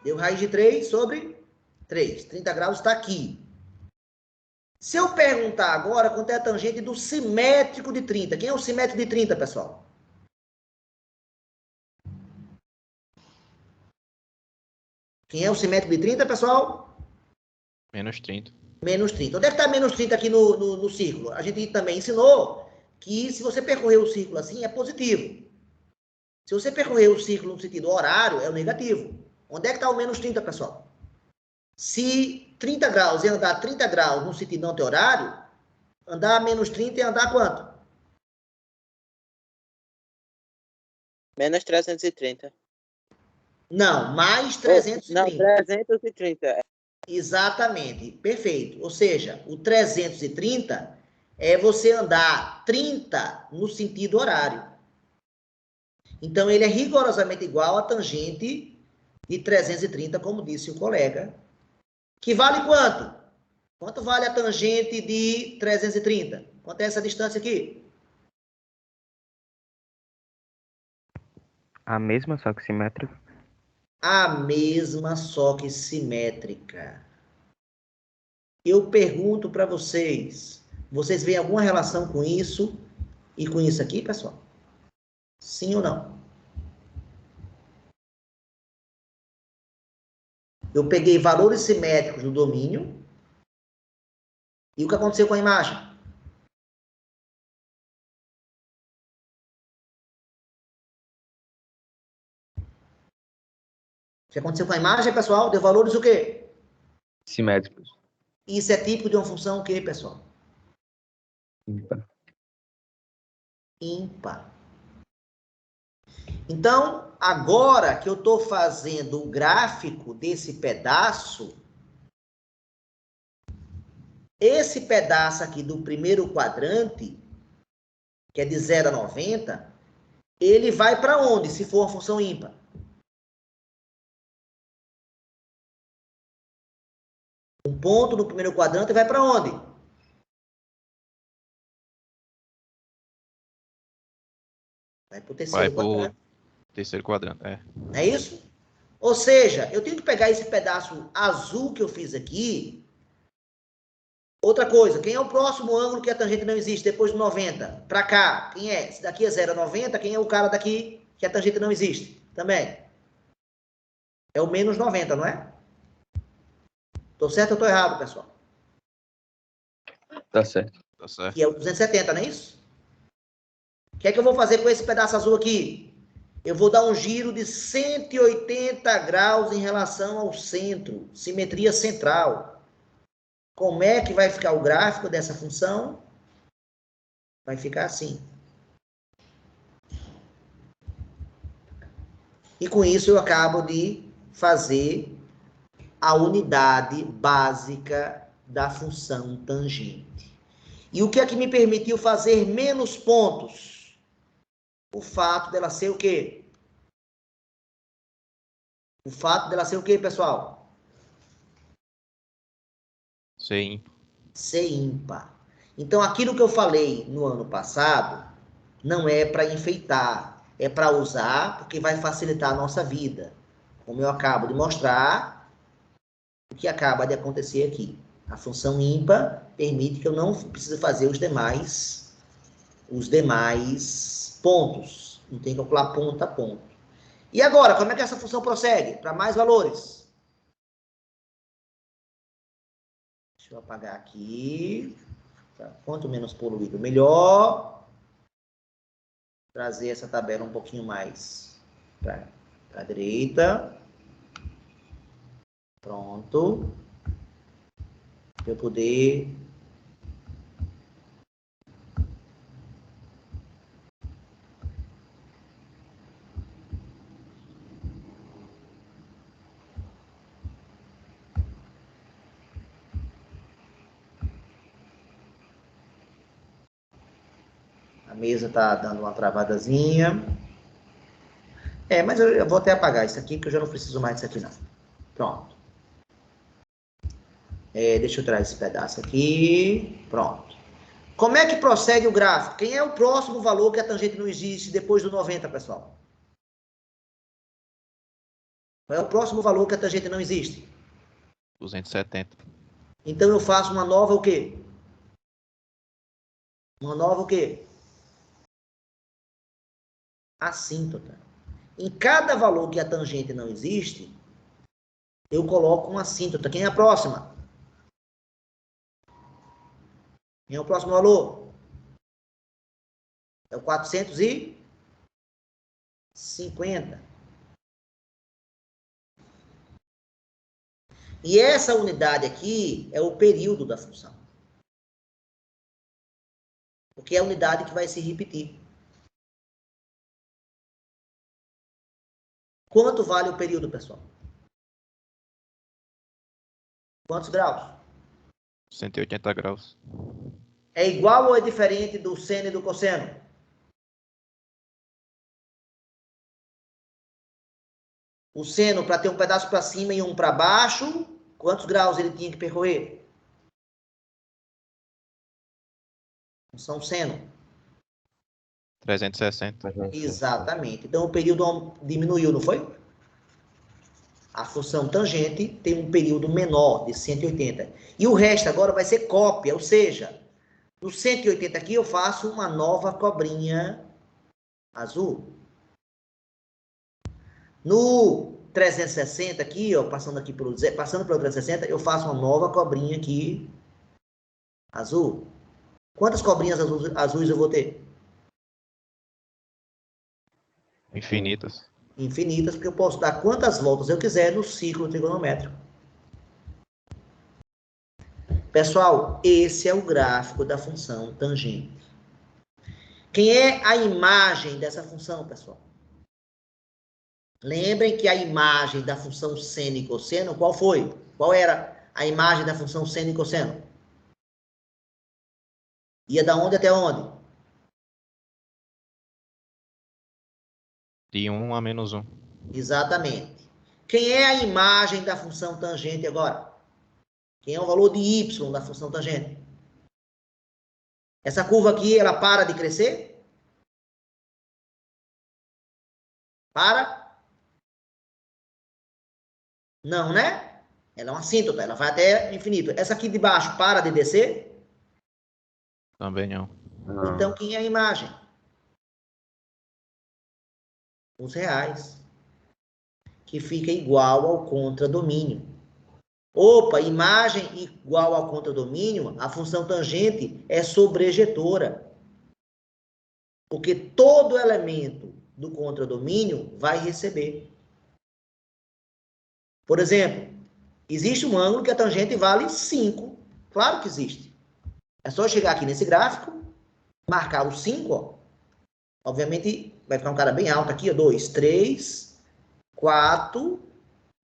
Deu raiz de 3 sobre 3. 30 graus está aqui. Se eu perguntar agora quanto é a tangente do simétrico de 30, quem é o simétrico de 30, pessoal? Quem é o simétrico de 30, pessoal? Menos 30. Menos 30. Onde é que está menos 30 aqui no círculo? A gente também ensinou que se você percorrer o círculo assim, é positivo. Se você percorrer o círculo no sentido horário, é o negativo. Onde é que está o menos 30, pessoal? Se 30 graus e andar 30 graus no sentido anti-horário, andar menos 30 e andar quanto? Menos 330. Não, mais 330. Não, 330. Exatamente, perfeito. Ou seja, o 330 é você andar 30 no sentido horário. Então, ele é rigorosamente igual à tangente de 330, como disse o colega. Que vale quanto? Quanto vale a tangente de 330? Quanto é essa distância aqui? A mesma, só que simétrica. A mesma, só que simétrica. Eu pergunto para vocês, vocês veem alguma relação com isso e com isso aqui, pessoal? Sim ou não? Eu peguei valores simétricos do domínio e o que aconteceu com a imagem? O que aconteceu com a imagem, pessoal? Deu valores o quê? Simétricos. Isso é típico de uma função o quê, pessoal? Ímpar. Ímpar. Então, agora que eu estou fazendo o gráfico desse pedaço, esse pedaço aqui do primeiro quadrante, que é de 0 a 90, ele vai para onde, se for uma função ímpar? Um ponto no primeiro quadrante vai para onde? Vai para o terceiro quadrante. Terceiro quadrante, Não é isso? Ou seja, eu tenho que pegar esse pedaço azul que eu fiz aqui. Outra coisa, quem é o próximo ângulo que a tangente não existe depois do 90? Para cá, quem é? Se daqui é 0 a 90, quem é o cara daqui que a tangente não existe? Também. É o menos 90, não é? Tô certo ou tô errado, pessoal? Tá certo. Tá certo. Que é o 270, não é isso? O que é que eu vou fazer com esse pedaço azul aqui? Eu vou dar um giro de 180 graus em relação ao centro, simetria central. Como é que vai ficar o gráfico dessa função? Vai ficar assim. E com isso eu acabo de fazer a unidade básica da função tangente. E o que é que me permitiu fazer menos pontos? O fato dela ser o quê? O fato dela ser o quê, pessoal? Ser ímpar. Ser ímpar. Então, aquilo que eu falei no ano passado não é para enfeitar, é para usar porque vai facilitar a nossa vida. Como eu acabo de mostrar, o que acaba de acontecer aqui. A função ímpar permite que eu não precise fazer os demais pontos. Não tem que calcular ponto a ponto. E agora, como é que essa função prossegue? Para mais valores. Deixa eu apagar aqui. Quanto menos poluído, melhor. Trazer essa tabela um pouquinho mais para a direita. Pronto. Para eu poder... A mesa está dando uma travadazinha. Mas eu vou até apagar isso aqui, porque eu já não preciso mais disso aqui, não. Pronto. Deixa eu trazer esse pedaço aqui. Pronto. Como é que prossegue o gráfico? Quem é o próximo valor que a tangente não existe depois do 90, pessoal? Qual é o próximo valor que a tangente não existe? 270. Então eu faço uma nova o quê? Uma nova o quê? Assíntota. Em cada valor que a tangente não existe, eu coloco uma assíntota. Quem é a próxima? Quem é o próximo valor? É o 450. E essa unidade aqui é o período da função. Porque é a unidade que vai se repetir. Quanto vale o período, pessoal? Quantos graus? 180 graus. É igual ou é diferente do seno e do cosseno? O seno, para ter um pedaço para cima e um para baixo, quantos graus ele tinha que percorrer? Função seno. 360. Exatamente. Então, o período diminuiu, não foi? A função tangente tem um período menor, de 180. E o resto agora vai ser cópia, ou seja, no 180 aqui eu faço uma nova cobrinha azul. No 360 aqui, ó, passando pelo 360, eu faço uma nova cobrinha aqui azul. Quantas cobrinhas azuis eu vou ter? Infinitas. Infinitas, porque eu posso dar quantas voltas eu quiser no ciclo trigonométrico. Pessoal, esse é o gráfico da função tangente. Quem é a imagem dessa função, pessoal? Lembrem que a imagem da função seno e cosseno, qual foi? Qual era a imagem da função seno e cosseno? Ia da onde até onde? De 1 a menos 1. Exatamente. Quem é a imagem da função tangente agora? Quem é o valor de y da função tangente? Essa curva aqui, ela para de crescer? Para? Não, né? Ela é uma assíntota, ela vai até infinito. Essa aqui de baixo para de descer? Também não. Então, quem é a imagem? Os reais. Que fica igual ao contradomínio. Opa, imagem igual ao contradomínio, a função tangente é sobrejetora. Porque todo elemento do contradomínio vai receber. Por exemplo, existe um ângulo que a tangente vale 5. Claro que existe. É só chegar aqui nesse gráfico, marcar o 5, ó. Obviamente, vai ficar um cara bem alto aqui, ó. 2, 3, 4,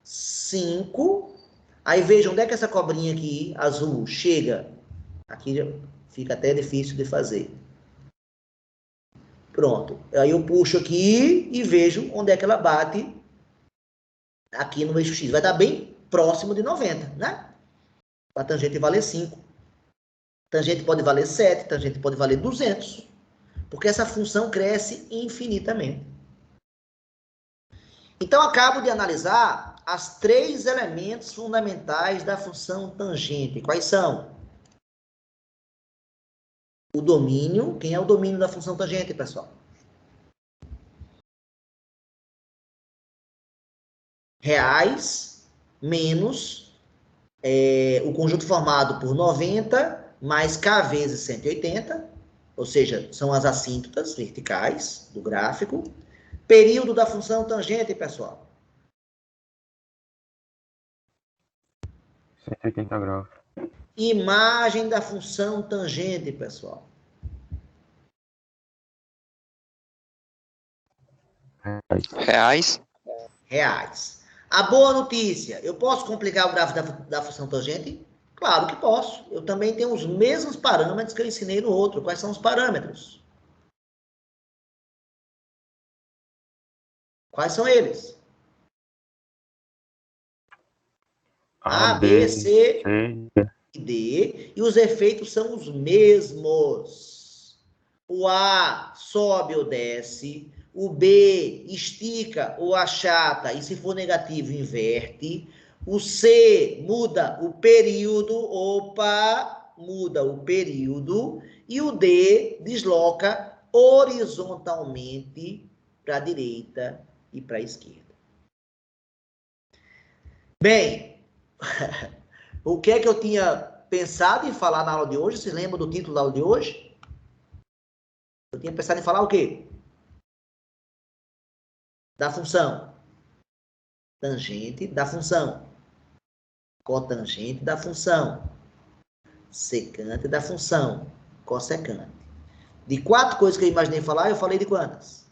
5. Aí veja onde é que essa cobrinha aqui, azul, chega. Aqui fica até difícil de fazer. Pronto. Aí eu puxo aqui e vejo onde é que ela bate aqui no eixo X. Vai estar bem próximo de 90, né? A tangente valer 5. Tangente pode valer 7, tangente pode valer 200. Porque essa função cresce infinitamente. Então, acabo de analisar as 3 elementos fundamentais da função tangente. Quais são? O domínio. Quem é o domínio da função tangente, pessoal? Reais menos o conjunto formado por 90 mais K vezes 180, ou seja, são as assíntotas verticais do gráfico. Período da função tangente, pessoal. 180 graus. Imagem da função tangente, pessoal. Reais. Reais. A boa notícia, eu posso complicar o gráfico da função tangente? Claro que posso. Eu também tenho os mesmos parâmetros que eu ensinei no outro. Quais são os parâmetros? Quais são eles? A, B, C e D. E os efeitos são os mesmos. O A sobe ou desce. O B estica ou achata. E se for negativo, inverte. O C muda o período. Opa! Muda o período. E o D desloca horizontalmente para a direita e para a esquerda. Bem, o que é que eu tinha pensado em falar na aula de hoje? Vocês lembram do título da aula de hoje? Eu tinha pensado em falar o quê? Da função. Tangente da função. Cotangente da função. Secante da função. Cossecante. De 4 coisas que eu imaginei falar, eu falei de quantas?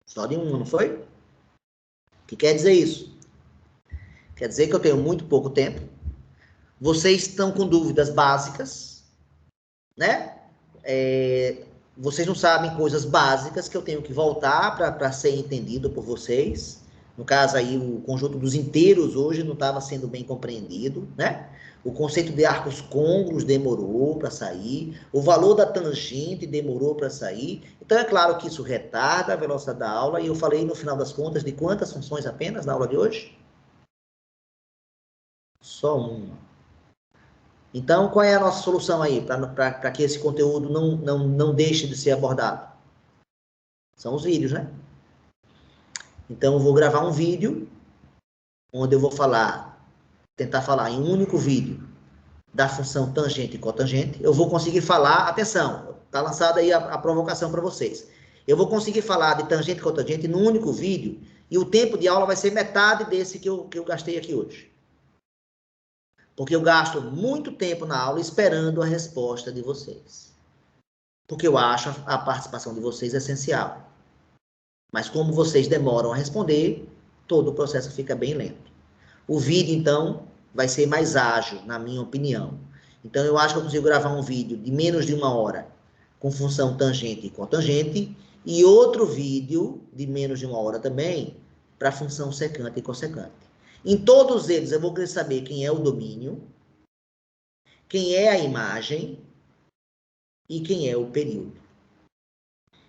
Só de 1, não foi? O que quer dizer isso? Quer dizer que eu tenho muito pouco tempo. Vocês estão com dúvidas básicas, né? Vocês não sabem coisas básicas que eu tenho que voltar para ser entendido por vocês. No caso aí, o conjunto dos inteiros hoje não estava sendo bem compreendido, né? O conceito de arcos côngruos demorou para sair. O valor da tangente demorou para sair. Então, é claro que isso retarda a velocidade da aula. E eu falei, no final das contas, de quantas funções apenas na aula de hoje? Só uma. Então, qual é a nossa solução aí para que esse conteúdo não deixe de ser abordado? São os vídeos, né? Então, eu vou gravar um vídeo onde eu vou tentar falar em um único vídeo da função tangente e cotangente. Eu vou conseguir falar, atenção, está lançada aí a provocação para vocês. Eu vou conseguir falar de tangente e cotangente num único vídeo e o tempo de aula vai ser metade desse que eu gastei aqui hoje. Porque eu gasto muito tempo na aula esperando a resposta de vocês. porque eu acho a participação de vocês essencial. Mas como vocês demoram a responder, todo o processo fica bem lento. O vídeo, então, vai ser mais ágil, na minha opinião. Então, eu acho que eu consigo gravar um vídeo de menos de 1 hora com função tangente e cotangente, e outro vídeo de menos de 1 hora também para função secante e cossecante. Em todos eles, eu vou querer saber quem é o domínio, quem é a imagem e quem é o período.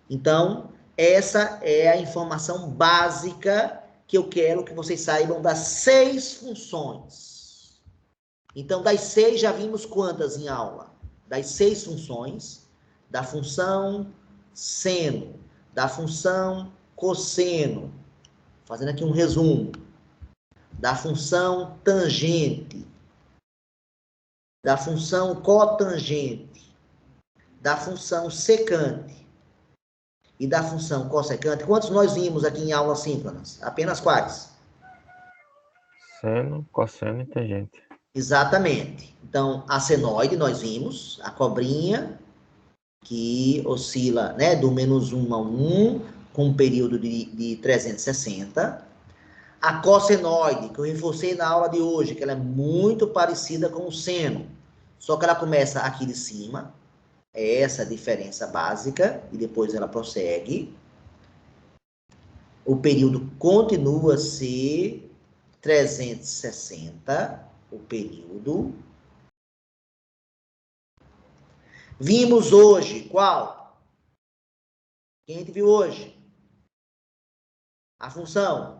Então, essa é a informação básica que eu quero que vocês saibam das 6 funções. Então, das 6, já vimos quantas em aula? Das 6 funções, da função seno, da função cosseno, fazendo aqui um resumo, da função tangente, da função cotangente, da função secante e da função cossecante. Quantos nós vimos aqui em aulas síncronas? Apenas quais? Seno, cosseno e tangente. Exatamente. Então, a senoide nós vimos, a cobrinha, que oscila, né, do -1 a 1, com um período de 360. A cossenoide, que eu reforcei na aula de hoje, que ela é muito parecida com o seno, só que ela começa aqui de cima, é essa a diferença básica, e depois ela prossegue. O período continua a ser 360, o período. Vimos hoje, qual? Quem a gente viu hoje? A função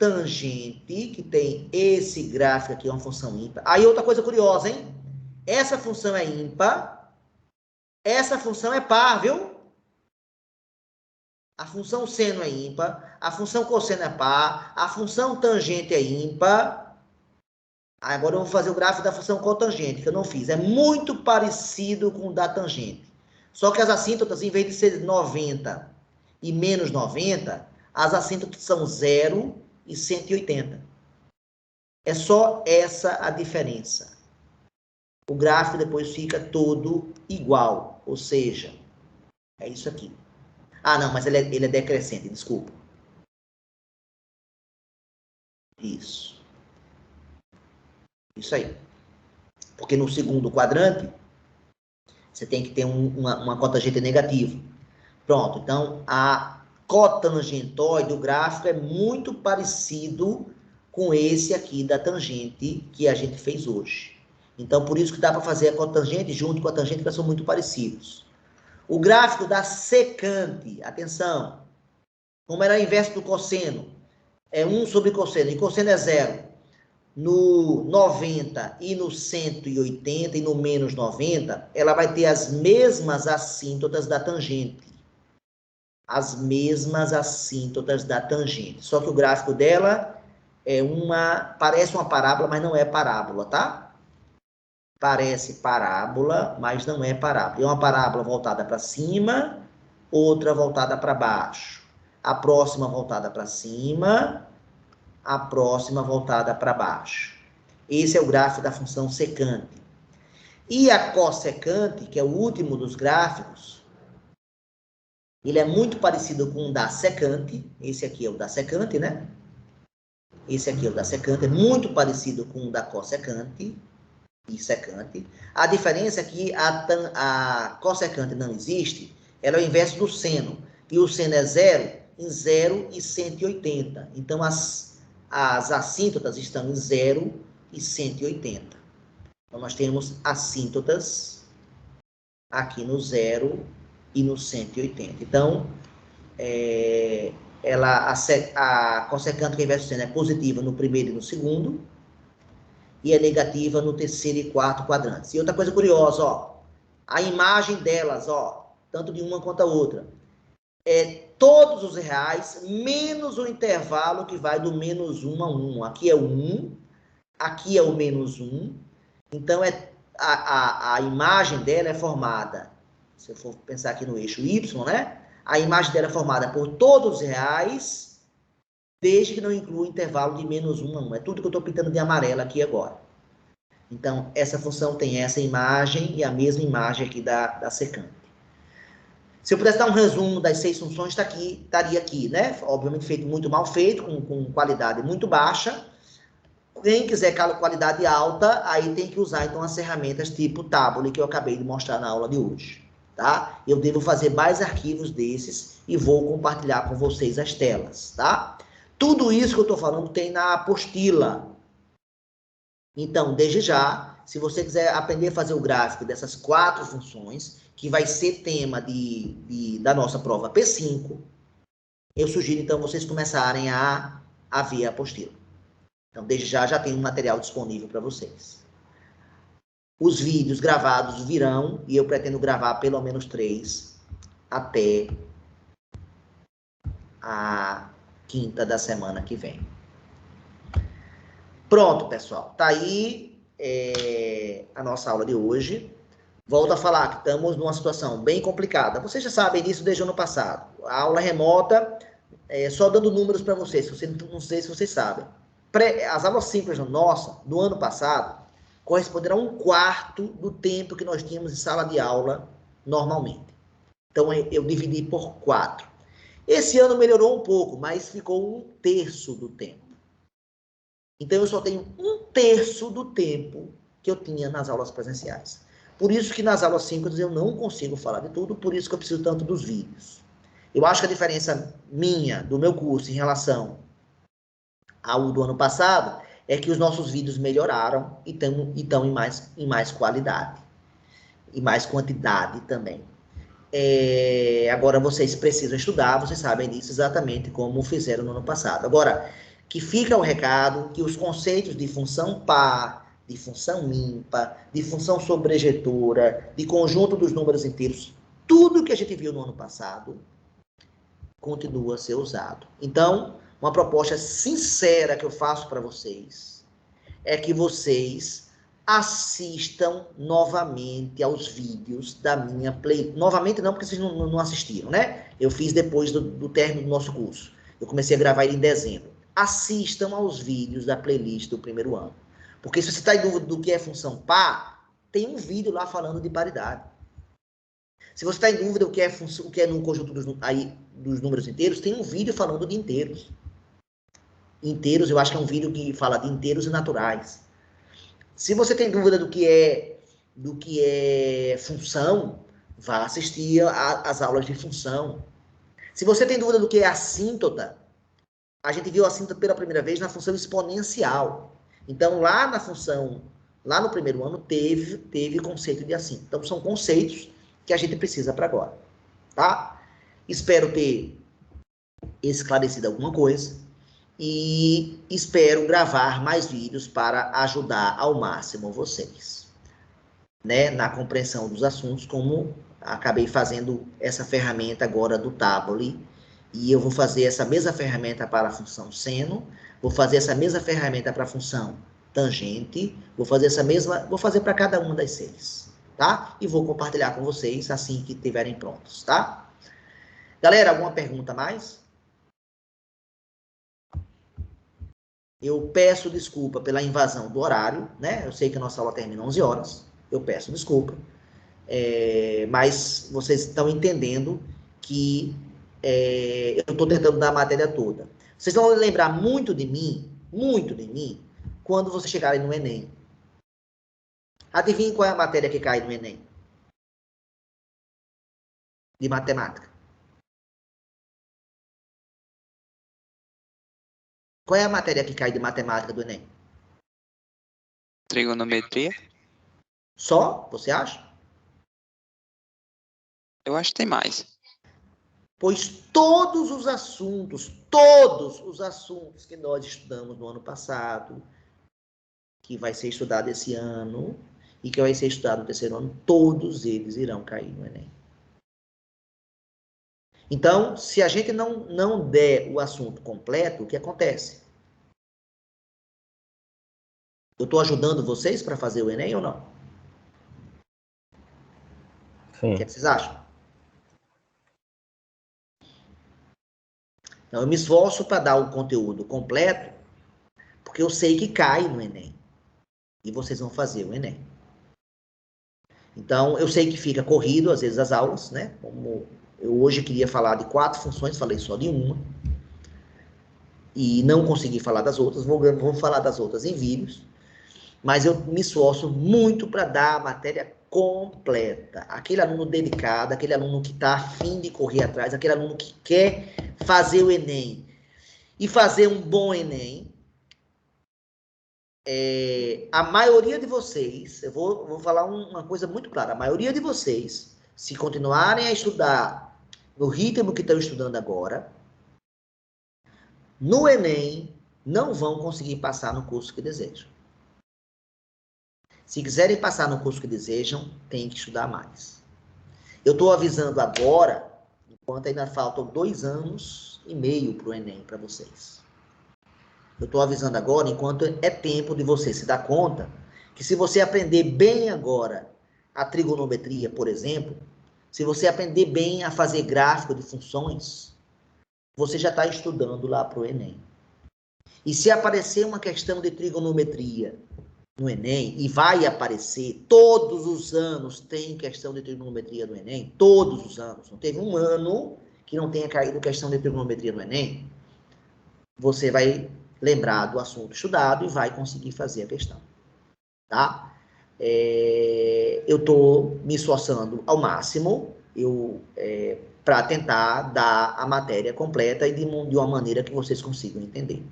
tangente, que tem esse gráfico aqui, é uma função ímpar. Aí outra coisa curiosa, hein? Essa função é ímpar, essa função é par, viu? A função seno é ímpar, a função cosseno é par, a função tangente é ímpar. Agora eu vou fazer o gráfico da função cotangente, que eu não fiz. É muito parecido com o da tangente. Só que as assíntotas, em vez de ser 90 e menos 90, as assíntotas são 0 e 180. É só essa a diferença. O gráfico depois fica todo igual, ou seja, é isso aqui. Ah, não, mas ele é decrescente, desculpa. Isso. Isso aí. Porque no segundo quadrante, você tem que ter uma cotangente negativa. Pronto, então a cotangentoide, o gráfico é muito parecido com esse aqui da tangente que a gente fez hoje. Então, por isso que dá para fazer a cotangente junto com a tangente, que elas são muito parecidos. O gráfico da secante, atenção, como era o inverso do cosseno, é 1 sobre cosseno, e cosseno é 0. No 90 e no 180 e no menos 90, ela vai ter as mesmas assíntotas da tangente. As mesmas assíntotas da tangente. Só que o gráfico dela parece uma parábola, mas não é parábola, tá? Parece parábola, mas não é parábola. É uma parábola voltada para cima, outra voltada para baixo. A próxima voltada para cima, a próxima voltada para baixo. Esse é o gráfico da função secante. E a cossecante, que é o último dos gráficos, ele é muito parecido com o da secante. Esse aqui é o da secante, né? Esse aqui é o da secante, é muito parecido com o da cossecante e secante. A diferença é que a cossecante não existe, ela é o inverso do seno. E o seno é 0 em 0 e 180. Então, as assíntotas estão em 0 e 180. Então, nós temos assíntotas aqui no 0 e no 180. Então, a cossecante, que é inverso do seno, é positiva no primeiro e no segundo, e é negativa no terceiro e quarto quadrantes. E outra coisa curiosa, ó, a imagem delas, ó, tanto de uma quanto a outra, é todos os reais, menos o intervalo que vai do -1 a 1. Aqui é o 1, aqui é o -1. Então, a imagem dela é formada, se eu for pensar aqui no eixo Y, né? A imagem dela é formada por todos os reais, desde que não inclua o intervalo de -1 a 1. É tudo que eu estou pintando de amarelo aqui agora. Então, essa função tem essa imagem e a mesma imagem aqui da secante. Se eu pudesse dar um resumo das 6 funções, estaria aqui, né? Obviamente feito muito mal feito, com qualidade muito baixa. Quem quiser qualidade alta, aí tem que usar, então, as ferramentas tipo Tabule, que eu acabei de mostrar na aula de hoje, tá? Eu devo fazer mais arquivos desses e vou compartilhar com vocês as telas, tá? Tudo isso que eu estou falando tem na apostila. Então, desde já, se você quiser aprender a fazer o gráfico dessas 4 funções, que vai ser tema da nossa prova P5, eu sugiro, então, vocês começarem a ver a apostila. Então, desde já tem um material disponível para vocês. Os vídeos gravados virão, e eu pretendo gravar pelo menos 3 até a quinta da semana que vem. Pronto, pessoal. Tá aí a nossa aula de hoje. Volto a falar que estamos numa situação bem complicada. Vocês já sabem disso desde o ano passado. A aula remota, só dando números para vocês, não sei se vocês sabem. As aulas simples nossa, do ano passado, corresponderam a 1/4 do tempo que nós tínhamos em sala de aula normalmente. Então, eu dividi por 4. Esse ano melhorou um pouco, mas ficou 1/3 do tempo. Então, eu só tenho 1/3 do tempo que eu tinha nas aulas presenciais. Por isso que nas aulas síncronas eu não consigo falar de tudo, por isso que eu preciso tanto dos vídeos. Eu acho que a diferença minha, do meu curso, em relação ao do ano passado, é que os nossos vídeos melhoraram e estão em mais qualidade. E mais quantidade também. Agora, vocês precisam estudar, vocês sabem disso exatamente como fizeram no ano passado. Agora, que fica o recado que os conceitos de função par, de função ímpar, de função sobrejetora, de conjunto dos números inteiros, tudo que a gente viu no ano passado, continua a ser usado. Então, uma proposta sincera que eu faço para vocês é que vocês assistam novamente aos vídeos da minha play. Novamente não, porque vocês não assistiram, né? Eu fiz depois do término do nosso curso. Eu comecei a gravar ele em dezembro. Assistam aos vídeos da playlist do primeiro ano. Porque se você está em dúvida do que é função par, tem um vídeo lá falando de paridade. Se você está em dúvida o que é no conjunto dos números inteiros, tem um vídeo falando de inteiros. Inteiros, eu acho que é um vídeo que fala de inteiros e naturais. Se você tem dúvida do que é função, vá assistir às aulas de função. Se você tem dúvida do que é assíntota, a gente viu a assíntota pela primeira vez na função exponencial. Então, lá no primeiro ano, teve conceito de assíntota. Então, são conceitos que a gente precisa para agora. Tá? Espero ter esclarecido alguma coisa. E espero gravar mais vídeos para ajudar ao máximo vocês, né, na compreensão dos assuntos, como acabei fazendo essa ferramenta agora do Tabule, e eu vou fazer essa mesma ferramenta para a função seno, vou fazer essa mesma ferramenta para a função tangente, vou fazer para cada uma das 6, tá? E vou compartilhar com vocês assim que estiverem prontos, tá? Galera, alguma pergunta a mais? Eu peço desculpa pela invasão do horário, né? Eu sei que a nossa aula termina 11 horas. Eu peço desculpa. Mas vocês estão entendendo que eu estou tentando dar a matéria toda. Vocês vão lembrar muito de mim, quando vocês chegarem no Enem. Adivinhem qual é a matéria que cai no Enem? De matemática. Qual é a matéria que cai de matemática do Enem? Trigonometria? Só? Você acha? Eu acho que tem mais. Pois todos os assuntos que nós estudamos no ano passado, que vai ser estudado esse ano, e que vai ser estudado no terceiro ano, todos eles irão cair no Enem. Então, se a gente não der o assunto completo, o que acontece? Eu estou ajudando vocês para fazer o Enem ou não? Sim. O que vocês acham? Então, eu me esforço para dar o conteúdo completo, porque eu sei que cai no Enem. E vocês vão fazer o Enem. Então, eu sei que fica corrido, às vezes, as aulas, né? Como eu hoje queria falar de 4 funções, falei só de uma. E não consegui falar das outras, vou falar das outras em vídeos. Mas eu me esforço muito para dar a matéria completa. Aquele aluno dedicado, aquele aluno que está afim de correr atrás, aquele aluno que quer fazer o Enem e fazer um bom Enem. A maioria de vocês, eu vou falar uma coisa muito clara, a maioria de vocês, se continuarem a estudar no ritmo que estão estudando agora, no Enem, não vão conseguir passar no curso que desejam. Se quiserem passar no curso que desejam, tem que estudar mais. Eu estou avisando agora, enquanto ainda faltam 2 anos e meio para o Enem para vocês. Eu estou avisando agora, enquanto é tempo de você se dar conta que se você aprender bem agora a trigonometria, por exemplo, se você aprender bem a fazer gráfico de funções, você já está estudando lá para o Enem. E se aparecer uma questão de trigonometria no Enem, e vai aparecer, todos os anos tem questão de trigonometria no Enem, todos os anos, não teve um ano que não tenha caído questão de trigonometria no Enem, você vai lembrar do assunto estudado e vai conseguir fazer a questão, tá? Eu estou me esforçando ao máximo para tentar dar a matéria completa e de uma maneira que vocês consigam entender.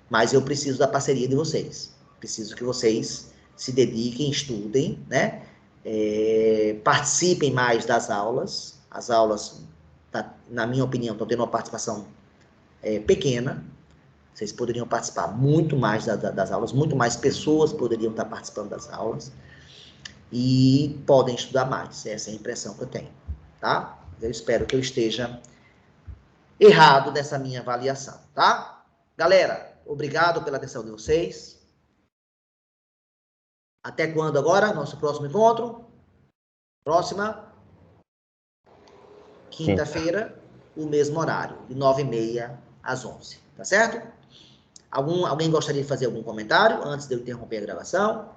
Mas eu preciso da parceria de vocês. Preciso que vocês se dediquem, estudem, né? Participem mais das aulas. As aulas, na minha opinião, estão tendo uma participação pequena. Vocês poderiam participar muito mais das aulas, muito mais pessoas poderiam estar participando das aulas e podem estudar mais. Essa é a impressão que eu tenho, tá? Eu espero que eu esteja errado nessa minha avaliação, tá? Galera, obrigado pela atenção de vocês. Até quando agora? Nosso próximo encontro? Próxima quinta-feira, o mesmo horário, de 9h30 às 11h, tá certo? Alguém gostaria de fazer algum comentário antes de eu interromper a gravação?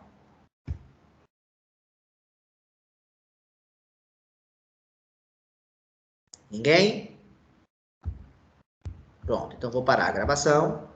Ninguém? Pronto, então vou parar a gravação.